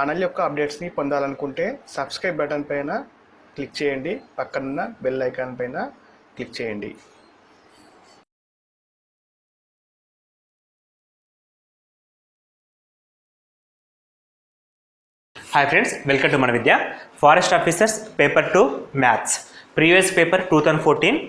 Channel యొక్క అప్డేట్స్ని పొందాలనుకుంటే subscribe button పైన క్లిక్ చేయండి, పక్కనున్న బెల్ ఐకాన్ పైన క్లిక్ చేయండి. Hi friends, welcome to Mana Vidya. Forest officers paper 2 maths previous paper 2014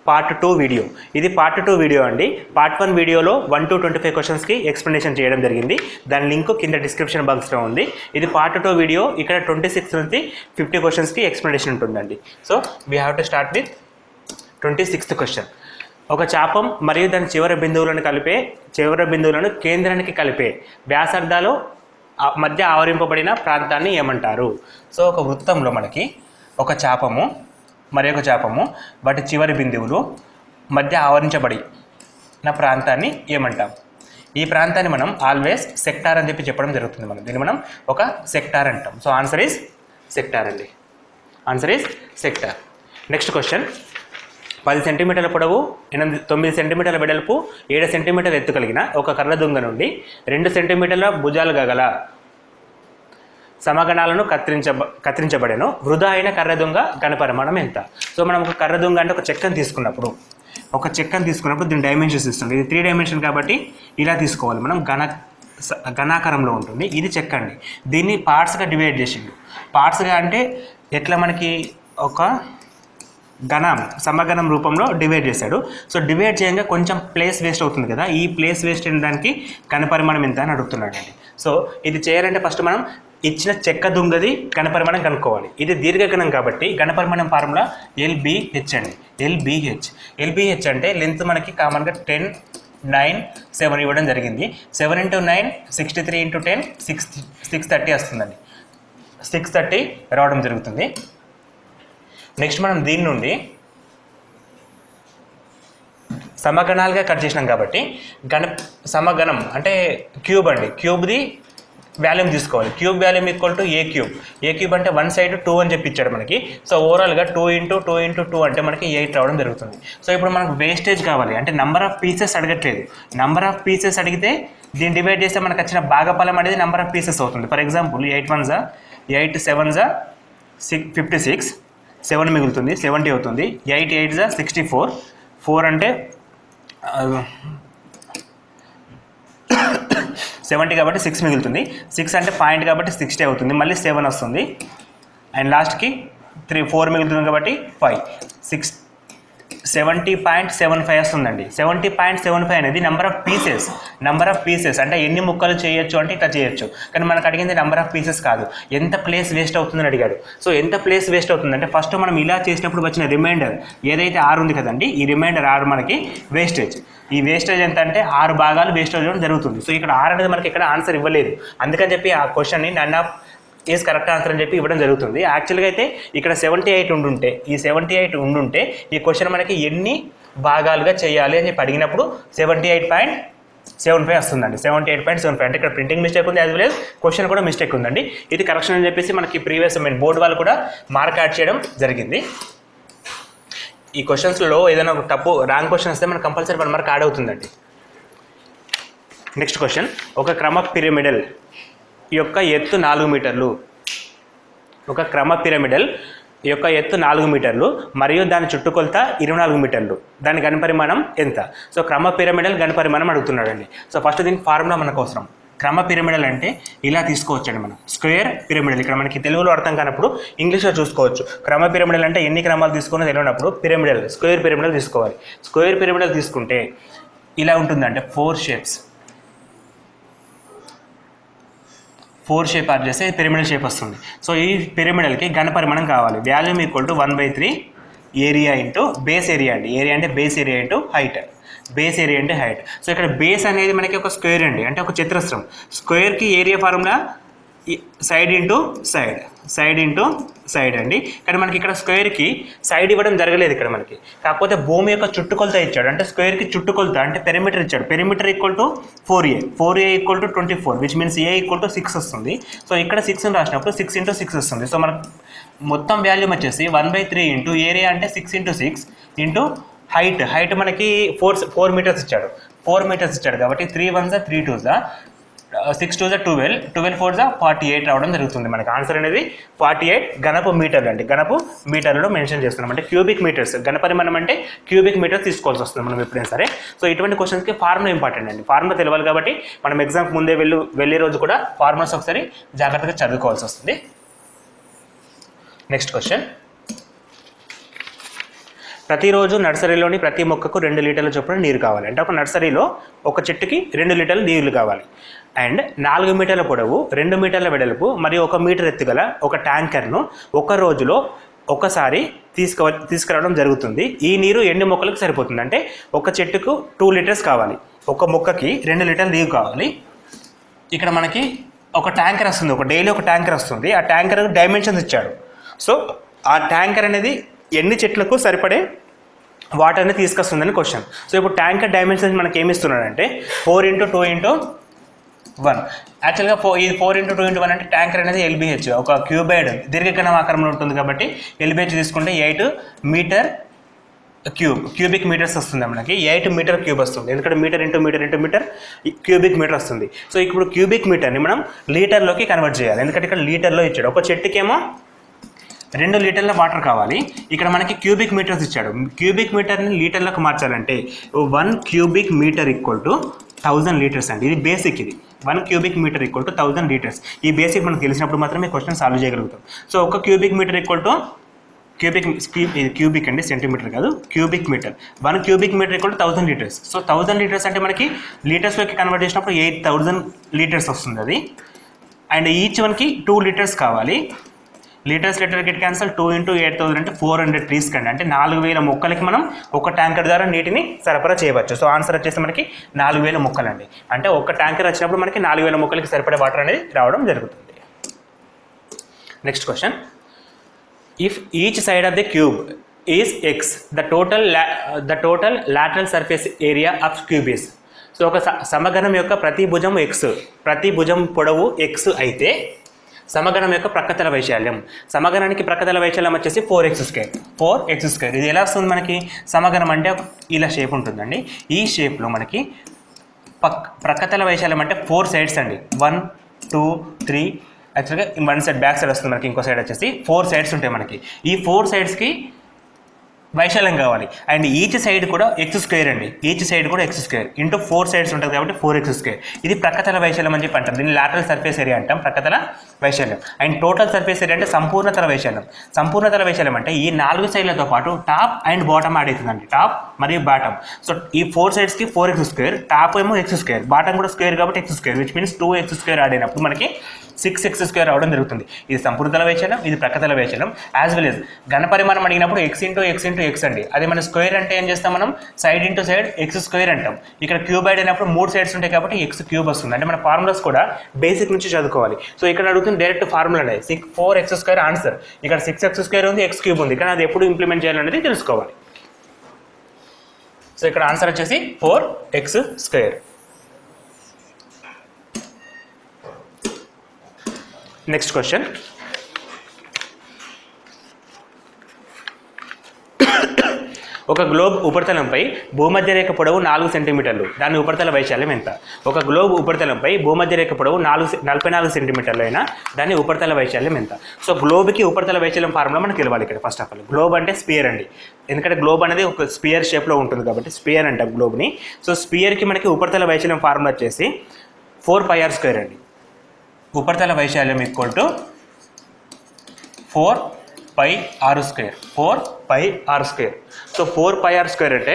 part 2 video. ఇది పార్ట్ 2 వీడియో అండి. పార్ట్ 1 వీడియోలో 1 to 25 క్వశ్చన్స్కి ఎక్స్ప్లెనేషన్ చేయడం జరిగింది. దాని లింక్ కింద డిస్క్రిప్షన్ బాక్స్లో ఉంది. ఇది పార్ట్ 2 వీడియో. ఇక్కడ 26 నుంచి 50 క్వశ్చన్స్కి ఎక్స్ప్లెనేషన్ ఉంటుందండి. So we have to start with 26th question. ఒక చాపం మరియు దాని చివరి బిందువులను కేంద్రానికి కలిపే వ్యాసార్థాలు మధ్య ఆవరింపబడిన ప్రాంతాన్ని ఏమంటారు? సో ఒక వృత్తంలో మనకి ఒక చాపము మరి ఒక చాపము వాటి చివరి బిందువులు మధ్య ఆవరించబడిన ప్రాంతాన్ని ఏమంటాం? ఈ ప్రాంతాన్ని మనం ఆల్వేస్ సెక్టార్ అని చెప్పడం జరుగుతుంది. దీన్ని మనం ఒక సెక్టార్ అంటాం. సో ఆన్సర్ ఈజ్ సెక్టార్ అండి. Answer is sector. Next question. 10 సెంటీమీటర్ల పొడవు, 9 సెంటీమీటర్ల వెడల్పు, 7 సెంటీమీటర్ల ఎత్తు కలిగిన ఒక కర్ర దుంగ నుండి 2 సెంటీమీటర్ల భుజాలు గల సమగణాలను కత్తిరించబడేను. వృధా అయిన కర్ర దుంగ ఘనపరిమాణం ఎంత? సో మనం ఒక కర్ర దుంగ అంటే ఒక చెక్కను తీసుకున్నప్పుడు దీని డైమెన్షన్స్ ఇస్తుంది. ఇది 3 డైమెన్షన్ కాబట్టి ఇలా తీసుకోవాలి మనం. ఘనాకారంలో ఉంటుంది. ఇది చెక్క అండి. దీన్ని పార్ట్స్గా డివైడ్ చేసిండు. పార్ట్స్గా అంటే ఎట్లా మనకి ఒక సమగణం రూపంలో డివైడ్ చేశాడు. సో డివైడ్ చేయంగా కొంచెం ప్లేస్ వేస్ట్ అవుతుంది కదా. ఈ ప్లేస్ వేస్ట్ అయిన దానికి ఘనపరిమాణం ఎంత అని అడుగుతున్నాడు అండి. సో ఇది చేయాలంటే ఫస్ట్ మనం ఇచ్చిన చెక్క దుంగది ఘనపరిమాణం కనుక్కోవాలి. ఇది దీర్ఘగణం కాబట్టి ఘనపరిమాణం ఫార్ములా LBH అండి. LBH అంటే లెంత్ మనకి కామన్గా 10, 9, 7 ఇవ్వడం జరిగింది. 7 × 9 63 × 10 630 వస్తుందండి. 630 రావడం జరుగుతుంది. నెక్స్ట్ మనం దీని నుండి సమగణాలుగా కట్ చేసినాం కాబట్టి సమగణం అంటే క్యూబ్ అండి. క్యూబ్ది వాల్యూమ్ తీసుకోవాలి. Cube volume equal to A cube అంటే 1 side 2 అని చెప్పి ఇచ్చాడు మనకి. సో ఓవరాల్గా 2 × 2 × 2 అంటే మనకి 8 రావడం జరుగుతుంది. సో ఇప్పుడు మనకు వేస్టేజ్ కావాలి అంటే నెంబర్ ఆఫ్ పీసెస్ అడగట్లేదు. నెంబర్ ఆఫ్ పీసెస్ అడిగితే దీన్ని డివైడ్ చేస్తే మనకు వచ్చిన భాగఫలం అనేది నెంబర్ ఆఫ్ పీసెస్ అవుతుంది. ఫర్ ఎగ్జాంపుల్ 8 1 8 7 56, 7 మిగులుతుంది, 70 అవుతుంది. 8 8 64, 4 అంటే 70 కాబట్టి 6 మిగులుతుంది. 6 అంటే పాయింట్ కాబట్టి 60 అవుతుంది. మళ్ళీ 7 వస్తుంది అండ్ లాస్ట్కి 4 మిగులుతుంది కాబట్టి 5 70.75 వస్తుందండి. 70.75 అనేది నెంబర్ ఆఫ్ పీసెస్ అంటే ఎన్ని ముక్కలు చేయొచ్చు అంటే ఇట్లా చేయొచ్చు. కానీ మనకు అడిగింది నెంబర్ ఆఫ్ పీసెస్ కాదు, ఎంత ప్లేస్ వేస్ట్ అవుతుందని అడిగాడు. సో ఎంత ప్లేస్ వేస్ట్ అవుతుందంటే ఫస్ట్ మనం ఇలా చేసినప్పుడు వచ్చిన రిమైండర్ ఏదైతే 6 ఉంది కదండి, ఈ రిమైండర్ 6 మనకి వేస్టేజ్. ఈ వేస్టేజ్ ఎంత అంటే 6 భాగాలు వేస్టేజ్ జరుగుతుంది. సో ఇక్కడ 6 అనేది మనకి ఇక్కడ ఆన్సర్ ఇవ్వలేదు. అందుకని చెప్పి ఆ క్వశ్చన్ని none of is correct answer అని చెప్పి ఇవ్వడం జరుగుతుంది. యాక్చువల్గా అయితే ఇక్కడ 78 ఉండుంటే ఈ క్వశ్చన్ మనకి ఎన్ని భాగాలుగా చేయాలి అని చెప్పి అడిగినప్పుడు 78.75 వస్తుందండి. 78.75 అంటే ఇక్కడ ప్రింటింగ్ మిస్టేక్ ఉంది, యాజ్ వెల్ యాజ్ క్వశ్చన్ కూడా మిస్టేక్ ఉందండి. ఇది కరెక్షన్ అని చెప్పేసి మనకి ప్రీవియస్ బోర్డు వాళ్ళు కూడా మార్క్ యాడ్ చేయడం జరిగింది. ఈ క్వశ్చన్స్లో ఏదైనా ఒక రాంగ్ క్వశ్చన్ వస్తే మనకు కంపల్సరీ 1 మార్క్ యాడ్ అవుతుందండి. Next question. ఒక క్రమ పిరమిడల్ యొక్క ఎత్తు 4 మీటర్లు. ఒక క్రమ పిరమిడల్ యొక్క ఎత్తు 4 మీటర్లు మరియు దాని చుట్టుకొలత 24 మీటర్లు. దాని ఘనపరిమాణం ఎంత? సో క్రమ పిరమిడల్ ఘనపరిమాణం అడుగుతున్నాడండి. సో ఫస్ట్ దీనికి ఫార్ములా మనకు అవసరం. క్రమ పిరమిడల్ అంటే ఇలా తీసుకోవచ్చండి మనం. స్క్వేర్ పిరమిడల్ ఇక్కడ మనకి తెలుగులో అర్థం కానప్పుడు ఇంగ్లీష్లో చూసుకోవచ్చు. క్రమ పిరమిడల్ అంటే ఎన్ని క్రమాలు తీసుకుని తెలియనప్పుడు స్క్వేర్ పిరమిడల్ తీసుకోవాలి. స్క్వేర్ పిరమిడల్ తీసుకుంటే ఇలా ఉంటుందంటే 4 షేప్ యాడ్ చేస్తే పిరమిడల్ షేప్ వస్తుంది. సో ఈ పిరమిడల్కి ఘనపరిమాణం కావాలి. Volume equal to 1/3 area into base area అండి. ఏరియా అంటే base area into height. So ఇక్కడ బేస్ అనేది మనకి ఒక స్క్వేర్ అండి, అంటే ఒక చతురస్రం. స్క్వేర్కి area formula side into side అండి. కానీ మనకి ఇక్కడ స్క్వేర్కి సైడ్ ఇవ్వడం జరగలేదు ఇక్కడ మనకి. కాకపోతే భూమి యొక్క చుట్టుకొలత ఇచ్చాడు. అంటే స్క్వేర్కి చుట్టుకొలత అంటే పెరిమీటర్ ఇచ్చాడు. Perimeter equal to 4a equal to 24, which means a equal to 6 వస్తుంది. సో ఇక్కడ 6 అని రాసినప్పుడు 6 × 6 వస్తుంది. సో మనకు మొత్తం వాల్యూమ్ వచ్చేసి 1/3 ఇంటూ ఏరియా అంటే 6 × 6 ఇంటూ హైట్ మనకి 4 మీటర్స్ ఇచ్చాడు. 4 మీటర్స్ ఇచ్చాడు కాబట్టి 3 1 3 2 6 2 12, 12 4 48 రావడం జరుగుతుంది. మనకి ఆన్సర్ అనేది 48 ఘనపు మీటర్లు అండి. ఘనపు మీటర్లలో మెన్షన్ చేస్తున్నాం. అంటే క్యూబిక్ మీటర్స్, ఘనపరిమాణం అంటే క్యూబిక్ మీటర్స్ తీసుకోవాల్సి వస్తుంది మనం ఎప్పుడైనా సరే. సో ఇటువంటి క్వశ్చన్స్కి ఫార్ములా ఇంపార్టెంట్ అండి. ఫార్ములా తెలియాలి కాబట్టి మనం ఎగ్జామ్కి ముందే వెళ్ళే రోజు కూడా ఫార్ములాస్ ఒకసారి జాగ్రత్తగా చదువుకోవాల్సి వస్తుంది. నెక్స్ట్ క్వశ్చన్, ప్రతిరోజు నర్సరీలోని ప్రతి మొక్కకు 2 లీటర్ల చొప్పున నీరు కావాలి. అంటే ఒక నర్సరీలో ఒక చెట్టుకి 2 లీటర్ల నీళ్లు కావాలి. అండ్ 4 మీటర్ల పొడవు, 2 మీటర్ల వెడల్పు మరియు 1 మీటర్ ఎత్తుగల ఒక ట్యాంకర్ను ఒక రోజులో ఒకసారి తీసుకురావడం జరుగుతుంది. ఈ నీరు ఎన్ని మొక్కలకు సరిపోతుంది? అంటే ఒక చెట్టుకు 2 లీటర్స్ కావాలి, ఒక మొక్కకి 2 లీటర్ల నీరు కావాలి. ఇక్కడ మనకి ఒక ట్యాంకర్ వస్తుంది, డైలీ ఒక ట్యాంకర్ వస్తుంది. ఆ ట్యాంకర్ డైమెన్షన్స్ ఇచ్చాడు. సో ఆ ట్యాంకర్ అనేది ఎన్ని చెట్లకు సరిపడే వాటర్ని తీసుకొస్తుందని క్వశ్చన్. సో ఇప్పుడు ట్యాంకర్ డైమెన్షన్స్ మనకి ఏమి ఇస్తున్నాడంటే 4 × 2 × 1. యాక్చువల్గా ఇది 4 × 2 × 1 అంటే ట్యాంకర్ అనేది LBH, ఒక క్యూబైడ్ దీర్ఘకణం ఆకారంలో ఉంటుంది కాబట్టి LBH తీసుకుంటే 8 మీటర్ క్యూబిక్ మీటర్స్ వస్తుంది. మనకి 8 మీటర్ క్యూబ్ వస్తుంది. ఎందుకంటే metre into metre cubic metre వస్తుంది. సో ఇప్పుడు క్యూబిక్ మీటర్ని మనం లీటర్లోకి కన్వర్ట్ చేయాలి. ఎందుకంటే ఇక్కడ లీటర్లో ఇచ్చాడు. ఒక చెట్టుకేమో 2 లీటర్ల వాటర్ కావాలి. ఇక్కడ మనకి క్యూబిక్ మీటర్స్ ఇచ్చాడు. క్యూబిక్ మీటర్ని లీటర్లకు మార్చాలంటే 1 క్యూబిక్ మీటర్ = 1000 లీటర్స్ అండి. ఇది బేసిక్. ఇది 1 క్యూబిక్ మీటర్ = 1000 లీటర్స్. ఈ బేసిక్ మనకు తెలిసినప్పుడు మాత్రమే క్వశ్చన్ సాల్వ్ చేయగలుగుతాం. సో 1 క్యూబిక్ మీటర్ క్యూబిక్ అండి, సెంటీమీటర్ కాదు, cubic metre. 1 cubic metre = 1000 litres. So 1000 litres అంటే మనకి లీటర్స్లోకి కన్వర్ట్ చేసినప్పుడు 8000 లీటర్స్ వస్తుంది అది. అండ్ ఈచ్ వన్కి 2 లీటర్స్ కావాలి. Litres get cancel. 2 × 8000 అంటే 400 ట్రీస్ కండి. అంటే 4000 మొక్కలకి మనం ఒక ట్యాంకర్ ద్వారా నీటిని సరఫరా చేయవచ్చు. సో ఆన్సర్ వచ్చేసి మనకి 4000 మొక్కలండి. అంటే ఒక ట్యాంకర్ వచ్చినప్పుడు మనకి 4000 మొక్కలకి సరిపడే వాటర్ అనేది రావడం జరుగుతుంది. Next question, if each side of the cube is x, the total lateral surface area of cube is. So ఒక సమఘనం యొక్క ప్రతి భుజం x, ప్రతి భుజం పొడవు x అయితే సమఘనం యొక్క ప్రక్కతల వైశాల్యం, సమఘనానికి ప్రక్కతల వైశాల్యం వచ్చేసి 4x². ఇది ఎలా వస్తుంది మనకి? సమఘనం అంటే ఇలా షేప్ ఉంటుందండి. ఈ షేప్లో మనకి ప్రక్కతల వైశాల్యం అంటే 4 సైడ్స్ అండి. 1 2 3 యాక్చువల్గా 1 సైడ్ బ్యాక్ సైడ్ వస్తుంది మనకి. ఇంకో సైడ్ వచ్చేసి 4 సైడ్స్ ఉంటాయి మనకి. ఈ 4 సైడ్స్కి వైశాల్యం కావాలి. అండ్ ఈచ్ సైడ్ కూడా x² అండి. ఈచ్ సైడ్ కూడా x² ఇంటూ 4 సైడ్స్ ఉంటుంది కాబట్టి 4x². ఇది ప్రక్కతల వైశాల్యం అని చెప్పి అంటాం. దీన్ని లాటరల్ సర్ఫేస్ ఏరియా అంటాం, ప్రక్కతల వైశాల్యం. అండ్ టోటల్ సర్ఫేస్ ఏరియా అంటే సంపూర్ణతల వైశాల్యం. సంపూర్ణతల వైశాల్యం అంటే ఈ 4 సైడ్లతో పాటు టాప్ అండ్ బాటమ్ యాడ్ అవుతుందండి. టాప్ మరియు బాటమ్. సో ఈ 4 సైడ్స్కి 4x², టాప్ ఏమో x², బాటమ్ కూడా స్క్వేర్ కాబట్టి x², which means 2x² add అయినప్పుడు మనకి 6x² రావడం జరుగుతుంది. ఇది సంపూర్ణతల వైశాల్యం, ఇది ప్రక్కతల వైశాల్యం. యాజ్ వెల్ ఎస్ ఘనపరిమాణం అడిగినప్పుడు x × x అండి. అదే మన స్క్వేర్ అంటే ఏం చేస్తాం మనం? సైడ్ ఇంటూ సైడ్ x² అంటాం. ఇక్కడ క్యూబైడ్ అయినప్పుడు 3 సైడ్స్ ఉంటాయి కాబట్టి x³ వస్తుంది. అంటే మన ఫార్ములాస్ కూడా బేసిక్ నుంచి చదువుకోవాలి. సో ఇక్కడ అడుగుతుంది డైరెక్ట్ ఫార్ములా 4x² ఆన్సర్. ఇక్కడ 6x² ఉంది, x³ ఉంది. కానీ అది ఎప్పుడు ఇంప్లిమెంట్ చేయాలనేది తెలుసుకోవాలి. సో ఇక్కడ ఆన్సర్ వచ్చేసి 4x². నెక్స్ట్ క్వశ్చన్, ఒక గ్లోబ్ ఉపరితలంపై భూమధ్యరేఖ పొడవు 4 సెంటీమీటర్లు, దాని ఉపరితల వైశాల్యం ఎంత? ఒక గ్లోబ్ ఉపరితలంపై భూమధ్యరేఖ పొడవు 44 సెంటీమీటర్లు అయినా దాని ఉపరితల వైశాల్యం ఎంత? సో గ్లోబ్కి ఉపరితల వైశాల్యం ఫార్ములా మనకు తెలియాలి. ఇక్కడ ఫస్ట్ ఆఫ్ ఆల్ గ్లోబ్ అంటే స్పియర్ అండి. ఎందుకంటే గ్లోబ్ అనేది ఒక స్పియర్ షేప్లో ఉంటుంది కాబట్టి స్పియర్ అంటాం గ్లోబ్ని. సో స్పియర్కి మనకి ఉపరితల వైశాల్యం ఫార్ములా వచ్చేసి 4πr² అండి. ఉపరితల వైశాల్యం = 4πr². 4πr². సో 4πr² అంటే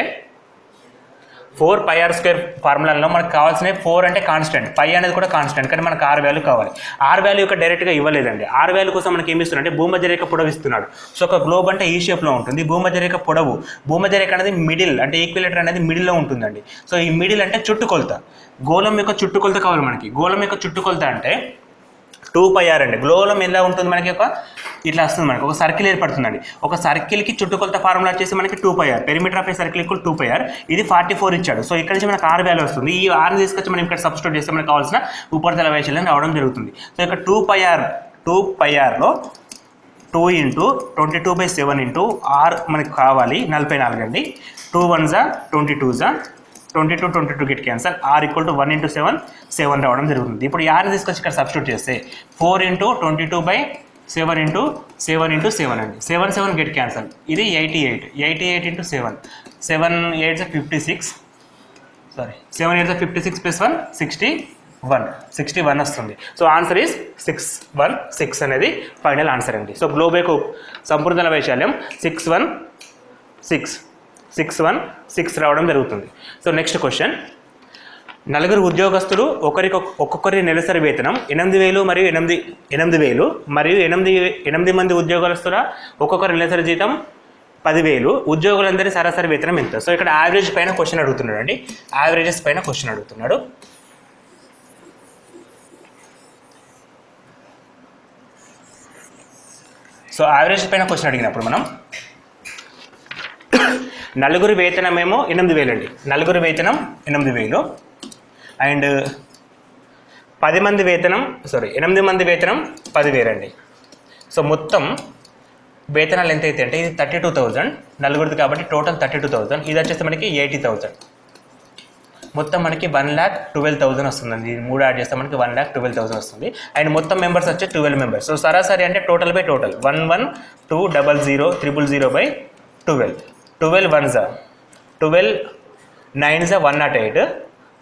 4πr² ఫార్ములాలో మనకు కావాల్సిన 4 అంటే కాన్స్టెంట్, పై అనేది కూడా కాన్స్టెంట్, కానీ మనకు R వాల్యూ కావాలి. R వాల్యూ యొక్క డైరెక్ట్గా ఇవ్వలేదండి. R వాల్యూ కోసం మనకి ఏమి ఇస్తున్నాడు అంటే భూమధ్యరేఖ పొడవు ఇస్తున్నాడు. సో ఒక గ్లోబ్ అంటే ఈ షేప్లో ఉంటుంది. భూమధ్యరేఖ పొడవు, భూమధ్యరేఖ అనేది మిడిల్ అంటే ఈక్విలేటర్ అనేది మిడిల్లో ఉంటుందండి. సో ఈ మిడిల్ అంటే చుట్టుకొలత, గోళం యొక్క చుట్టుకొలత కావాలి మనకి. గోళం యొక్క చుట్టుకొలత అంటే 2πr అండి. గోళం ఎలా ఉంటుంది మనకి? ఇట్లా వస్తుంది మనకి, ఒక సర్కిల్ ఏర్పడుతుందండి. ఒక సర్కిల్కి చుట్టుకొలత ఫార్ములా వచ్చేసి మనకి 2πr. Perimeter of a circle = 2πr. ఇది 44 ఇచ్చాడు. సో ఇక్కడ నుంచి మనకు R వాల్యూ వస్తుంది. ఈ Rని తీసుకొచ్చి మనం ఇక్కడ సబ్స్టిట్యూట్ చేస్తే మనకు కావాల్సిన ఉపరితల వైశాల్యం రావడం జరుగుతుంది. సో ఇక్కడ 2πrలో 2 × 22/7 R మనకి కావాలి 44 అండి. 2 1 22 22 get cancel. Are equal to 1 × 7 7 రావడం జరుగుతుంది. ఇప్పుడు యార్ని తీసుకొచ్చి ఇక్కడ సబ్స్టిట్యూట్ చేస్తే 4 × 22/7 × 7 × 7 అండి. 7 7 గెట్ క్యాన్సల్. ఇది 88 × 7 7 8 56 సారీ 7 8 56 + 1 61 వస్తుంది. సో ఆన్సర్ ఈజ్ 616 అనేది ఫైనల్ ఆన్సర్ అండి. సో గ్లోబేకు సంపూర్ణ వైశాల్యం 616 రావడం జరుగుతుంది. సో నెక్స్ట్ క్వశ్చన్, నలుగురు ఉద్యోగస్తులు ఒక్కొక్కరి నెలసరి వేతనం 8,000 మరియు 8,000 మరియు 8 మంది ఉద్యోగస్తుల ఒక్కొక్కరి నెలసరి జీతం 10,000. ఉద్యోగులందరి సరాసరి వేతనం ఎంత? సో ఇక్కడ యావరేజ్ పైన క్వశ్చన్ అడుగుతున్నాడు అండి. యావరేజెస్ పైన క్వశ్చన్ అడుగుతున్నాడు. సో యావరేజ్ పైన క్వశ్చన్ అడిగినప్పుడు మనం నలుగురు వేతనమేమో 8,000 అండి. నలుగురు వేతనం 8,000 అండ్ 8 మంది వేతనం 10,000 అండి. సో మొత్తం వేతనాలు ఎంత అయితే అంటే ఇది 32,000 నలుగురిది కాబట్టి టోటల్ 32,000. ఇది వచ్చేసి మనకి 80,000. మొత్తం మనకి 1,12,000 వస్తుందండి. ఇది 3 యాడ్ చేస్తే మనకి 1,12,000 వస్తుంది. అండ్ మొత్తం మెంబర్స్ వచ్చే 12 మెంబర్స్. సో సరాసరి అంటే total by total 112,000,000 12 1s 12 9s 108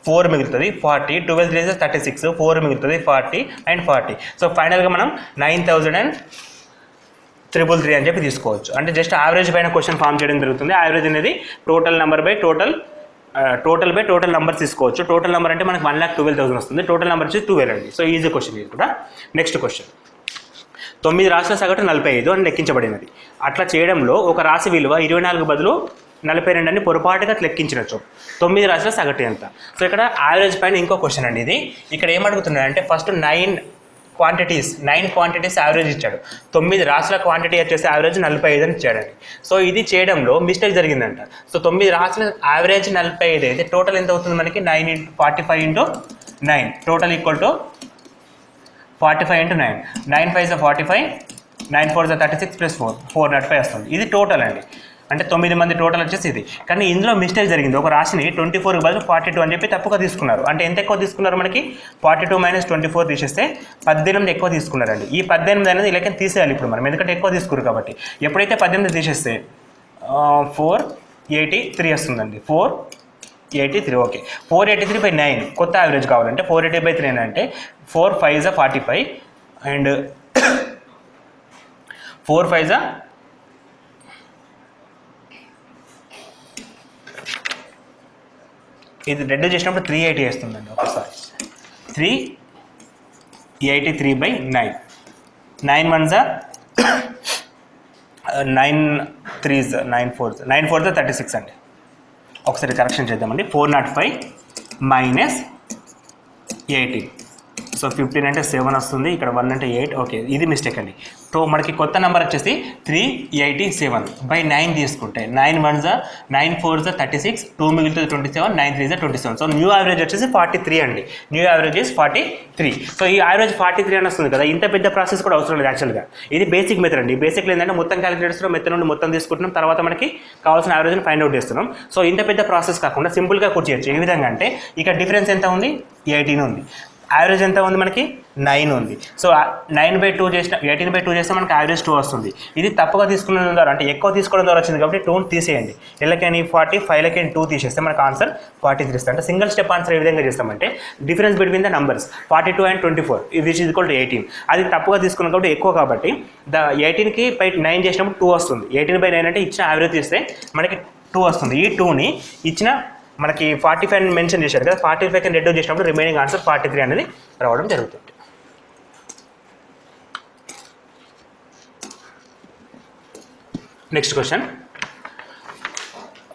4 మిగులుతుంది 40 12 3s 36 4 మిగులుతుంది 40 అండ్ 40. సో ఫైనల్గా మనం 9,333 అని చెప్పి తీసుకోవచ్చు. అంటే జస్ట్ యావరేజ్ పైన క్వశ్చన్ ఫామ్ చేయడం జరుగుతుంది. యావరేజ్ అనేది total number by total number తీసుకోవచ్చు. టోటల్ నెంబర్ అంటే మనకి 1,12,000 వస్తుంది. టోటల్ నెంబర్ వచ్చి 12 అండి. సో ఈజీ క్వశ్చన్ ఇది కూడా. నెక్స్ట్ క్వశ్చన్, 9 రాశుల సగటు 45 అని లెక్కించబడినది. అట్లా చేయడంలో ఒక రాశి విలువ 24 బదులు 42 అని పొరపాటుగా లెక్కించినచ్చు. 9 రాశుల సగటు ఎంత? సో ఇక్కడ యావరేజ్ పైన ఇంకో క్వశ్చన్ అండి ఇది. ఇక్కడ ఏమడుగుతున్నాడంటే ఫస్ట్ 9 క్వాంటిటీస్ యావరేజ్ ఇచ్చాడు. 9 రాశుల క్వాంటిటీ వచ్చేసి యావరేజ్ 45 అని ఇచ్చాడండి. సో ఇది చేయడంలో మిస్టేక్ జరిగిందంట. సో 9 రాశుల యావరేజ్ 45 అయితే టోటల్ ఎంత అవుతుంది మనకి 9 × 45 × 9 టోటల్ ఈక్వల్ టు 45 × 9 9 5 45 9 4 36 + 4 405 వస్తుంది. ఇది టోటల్ అండి. అంటే 9 మంది టోటల్ వచ్చేసి ఇది. కానీ ఇందులో మిస్టేక్ జరిగింది. ఒక రాశిని 24 బదులు 42 అని చెప్పి తప్పుగా తీసుకున్నారు. అంటే ఎంత ఎక్కువ తీసుకున్నారు మనకి 42 - 24 తీసేస్తే 18 ఎక్కువ తీసుకున్నారండి. ఈ 18 అనేది ఇలా తీసేయాలి ఇప్పుడు మనం, ఎందుకంటే ఎక్కువ తీసుకున్నారు కాబట్టి. ఎప్పుడైతే 18 తీసేస్తే 483 వస్తుందండి. 483 ఓకే. 483/9 కొత్త యావరేజ్ కావాలంటే 480/3 అంటే 4 5s 45 అండ్ 4 5s ఇది రెడ్యూస్ చేసినప్పుడు 380 వస్తుందండి. ఒకసారి 383/9 9 1s 9 3s 9 4s 9 4s 36 అండి. ఒకసారి కరెక్షన్ చేద్దామండి. 405 - 18 సో 15 అంటే 7 వస్తుంది. ఇక్కడ 1 అంటే 8 ఓకే. ఇది మిస్టేక్ అండి. సో మనకి కొత్త నెంబర్ వచ్చేసి 387/9 తీసుకుంటే 9 1s 9 4s 36 2 మిగులుతుంది 27 9 3s 27. సో న్యూ యావరేజ్ వచ్చేసి 43 అండి. New average is 43. సో ఈ యావరేజ్ 43 అని వస్తుంది కదా. ఇంత పెద్ద ప్రాసెస్ కూడా అవసరం లేదు యాక్చువల్గా. ఇది బేసిక్ మెథడ్ అండి. బేసిక్లో ఏంటంటే మొత్తం క్యాలిక్యులేటర్స్లో మెథడ్ నుండి మొత్తం తీసుకుంటున్నాం, తర్వాత మనకి కావాల్సిన యావరేజ్ని ఫైండ్ అవుట్ చేస్తున్నాం. సో ఇంత పెద్ద ప్రాసెస్ కాకుండా సింపుల్గా కూడా చేయొచ్చు. ఏ విధంగా అంటే ఇక్కడ డిఫరెన్స్ ఎంత ఉంది 18 ఉంది. యావరేజ్ ఎంత ఉంది మనకి 9 ఉంది. సో 9/2 చేసిన 18/2 చేస్తే మనకి యావరేజ్ 2 వస్తుంది. ఇది తప్పుగా తీసుకున్న ద్వారా అంటే ఎక్కువ తీసుకోవడం ద్వారా వచ్చింది కాబట్టి 2 తీసేయండి. ఎల్లకని 40 5 2 తీసేస్తే మనకు ఆన్సర్ 43 వస్తుంది. అంటే సింగిల్ స్టెప్ ఆన్సర్ ఏ విధంగా చేస్తామంటే difference between the numbers 42 and 24 which is equal to 18. అది తప్పుగా తీసుకున్నాం కాబట్టి ఎక్కువ కాబట్టి 18కి 9 చేసినప్పుడు 2 వస్తుంది. 18/9 అంటే ఇచ్చిన యావరేజ్ చేస్తే మనకి 2 వస్తుంది. ఈ 2ని ఇచ్చిన మనకి 45 మెన్షన్ చేశారు కదా, 45కి రెడ్యూస్ చేసినప్పుడు రిమైనింగ్ ఆన్సర్ 43 అనేది రావడం జరుగుతుంది. నెక్స్ట్ క్వశ్చన్,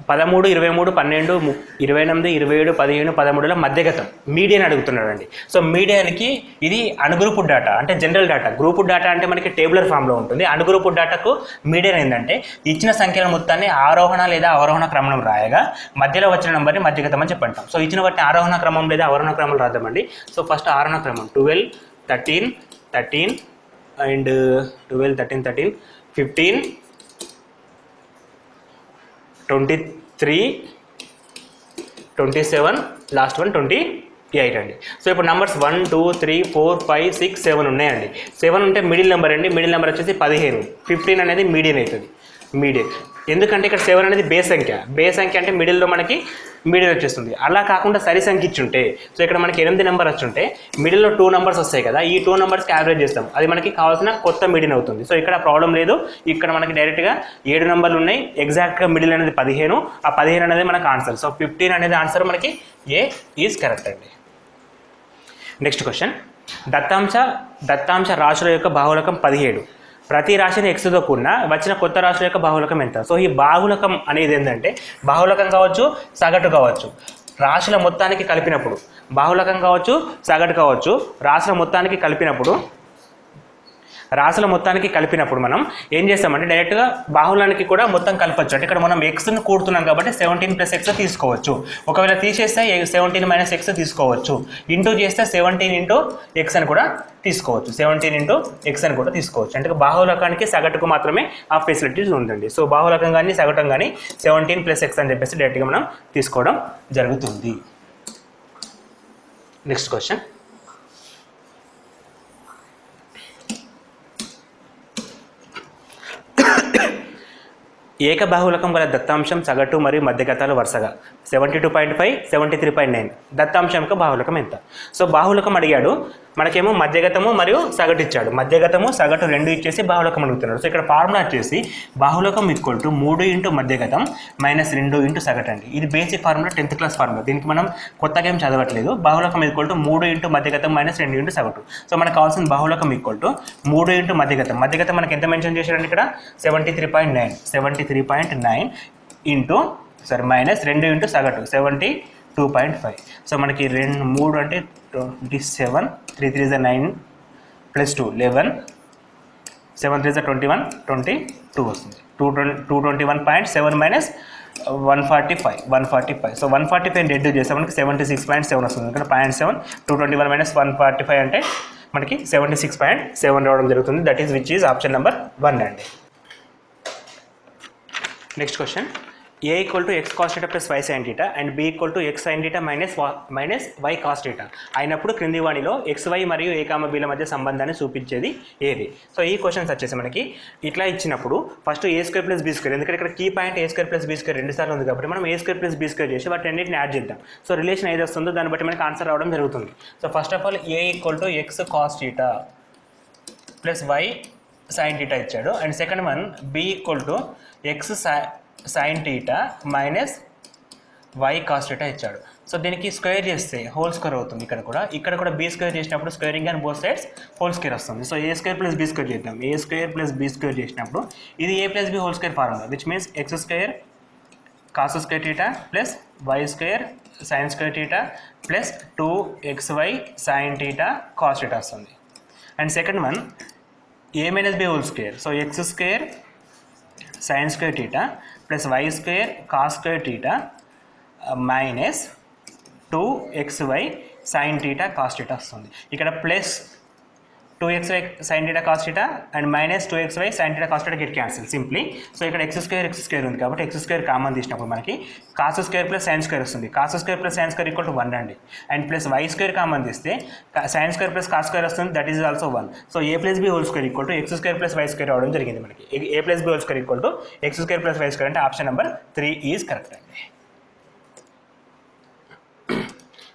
13 23 12 28 27 17 13ల మధ్యగతం మీడియన్ అడుగుతున్నాడండి. సో మీడియన్కి ఇది అన్గ్రూప్ డేటా అంటే జనరల్ డేటా. గ్రూప్ డేటా అంటే మనకి టేబులర్ ఫామ్లో ఉంటుంది. అన్గ్రూప్ డేటాకు మీడియన్ ఏంటంటే ఇచ్చిన సంఖ్యల మొత్తాన్ని ఆరోహణ లేదా అవరోహణ క్రమంలో రాయగా మధ్యలో వచ్చిన నెంబర్ని మధ్యగతం అని చెప్పంటాం. సో ఇచ్చిన వాటిని ఆరోహణ క్రమం లేదా అవరోహణ క్రమం రాద్దామండి. సో ఫస్ట్ ఆరోహణ క్రమం 12 13 13 అండ్ 12 13 13 15 23 27, లాస్ట్ వన్ 28 అండి. సో ఇప్పుడు నెంబర్స్ 1 2 3 4 5 6 7 ఉన్నాయండి. 7 ఉంటే మిడిల్ నెంబర్ అండి. మిడిల్ నెంబర్ వచ్చేసి 15. 15 అనేది మీడియన్ అవుతుంది. మీడియన్ ఎందుకంటే ఇక్కడ 7 అనేది బేస్ సంఖ్య. బేస్ సంఖ్య అంటే మిడిల్లో మనకి మీడియన్ వచ్చేస్తుంది. అలా కాకుండా సరి సంఖ్య ఇచ్చుంటే, సో ఇక్కడ మనకి 8 నెంబర్ వచ్చుంటే మిడిల్లో 2 నెంబర్స్ వస్తాయి కదా, ఈ 2 నెంబర్స్కి యావరేజ్ చేస్తాం. అది మనకి కావాల్సిన కొత్త మీడియన్ అవుతుంది. సో ఇక్కడ ప్రాబ్లం లేదు. ఇక్కడ మనకి డైరెక్ట్గా 7 నెంబర్లు ఉన్నాయి. ఎగ్జాక్ట్గా మిడిల్ అనేది 15. ఆ 15 అనేది మనకు ఆన్సర్. సో 15 అనేది ఆన్సర్ మనకి ఏ ఈజ్ కరెక్ట్ అండి. నెక్స్ట్ క్వశ్చన్, దత్తాంశ రాశుల యొక్క బాహుళకం 17. ప్రతి రాశిని ఎక్స్తో కూడిన వచ్చిన కొత్త రాశుల యొక్క బాహుళకం ఎంత? సో ఈ బాహుళకం అనేది ఏంటంటే బాహుళకం కావచ్చు, సగటు కావచ్చు, రాశుల మొత్తానికి కలిపినప్పుడు. బాహుళకం కావచ్చు, సగటు కావచ్చు, రాశుల మొత్తానికి కలిపినప్పుడు మనం ఏం చేస్తామంటే డైరెక్ట్గా బాహుళానికి కూడా మొత్తం కలపచ్చు. అంటే ఇక్కడ మనం ఎక్స్ని కూడుతున్నాం కాబట్టి 17 + x తీసుకోవచ్చు. ఒకవేళ తీసేస్తే 17 - x తీసుకోవచ్చు. ఇంటూ చేస్తే 17 × x అని కూడా తీసుకోవచ్చు. 17 × x అని కూడా తీసుకోవచ్చు. అంటే బాహుళకానికి సగటుకు మాత్రమే ఆ ఫెసిలిటీస్ ఉందండి. సో బాహుళకం కానీ సగటం కానీ 17 + x అని చెప్పేసి డైరెక్ట్గా మనం తీసుకోవడం జరుగుతుంది. నెక్స్ట్ క్వశ్చన్, ఏకబాహుళకం గల దత్తాంశం సగటు మరియు మధ్యగతాలు వరుసగా 72.5, 73.9. దత్తాంశం యొక్క బాహుళకం ఎంత? సో బాహుళకం అడిగాడు, మనకేమో మధ్యగతము మరియు సగటు ఇచ్చాడు. మధ్యగతము సగటు 2 ఇచ్చేసి బాహుళకం అడుగుతున్నాడు. సో ఇక్కడ ఫార్ములా వచ్చేసి బాహుళకం = 3 × మధ్యగతం - 2 × సగటు అండి. ఇది basic formula, 10th class formula. దీనికి మనం కొత్తగా ఏం చదవట్లేదు. బాహుళకం = 3 × మధ్యగతం - 2 × సగటు. సో మనకు కావాల్సిన బాహుళకం = 3 × మధ్యగతం. మధ్యగతం మనకి ఎంత మెన్షన్ చేశాడండి ఇక్కడ? 73.9. 73.9 ఇంటూ -2 × సగటు 72.5. సో మనకి 3 అంటే 27, 3 3 is 9 + 2 11, 7 3 is 21, 22 వస్తుంది. 221.7 - 145. సో 145 రెడ్యూస్ చేస్తే మనకి 76.7 వస్తుంది. ఇక్కడ 0.7, 221 - 145 అంటే మనకి 76.7 రావడం జరుగుతుంది. That is which is option number 1 అండి. Next question, A = x cos θ + y sin θ and B = x sin θ minus y cos θ అయినప్పుడు క్రింది వాణిలో xy మరియు a, bల మధ్య సంబంధాన్ని చూపించేది ఏది? సో ఈ క్వశ్చన్స్ వచ్చేసి మనకి ఇట్లా ఇచ్చినప్పుడు ఫస్ట్ a² + b², ఎందుకంటే ఇక్కడ కీ పాయింట్ a² + b² 2 సార్లు ఉంది కాబట్టి మనం a² + b² చేసి వాటి రెండింటిని యాడ్ చేద్దాం. సో రిలేషన్ ఏది వస్తుందో దాన్ని బట్టి మనకి ఆన్సర్ రావడం జరుగుతుంది. So first of all a = x cos θ + y sin θ ఇచ్చాడు. And second one b = x sin θ - y cos θ ఇచ్చాడు. సో దీనికి స్క్వేర్ చేస్తే హోల్ స్క్వేర్ అవుతుంది. ఇక్కడ కూడా b² చేసినప్పుడు squaring and both sides whole square వస్తుంది. సో a² + b² చేద్దాం. a² + b² చేసినప్పుడు ఇది a + b whole square formula, which means x² cos² θ + y² sin² θ + 2xy sin θ cos θ వస్తుంది. And second one a - b whole square. So x² sin² θ + y² cos² θ - 2xy sin θ cos θ వస్తుంది. ఇక్కడ plus 2xy sin θ cos θ and -2xy sin θ cos θ get cancel simply. So ఇక్కడ x² ఉంది కాబట్టి x² common తీసినప్పుడు మనకి cos² + sin² వస్తుంది. cos² + sin² = 1 అండి. And plus y² common తీస్తే sin² + cos² వస్తుంది. That is also 1. So a + b whole square = x² + y² రావడం జరిగింది మనకి. a + b whole square = x² + y² అంటే ఆప్షన్ నెంబర్ 3 ఈజ్ కరెక్ట్ అండి.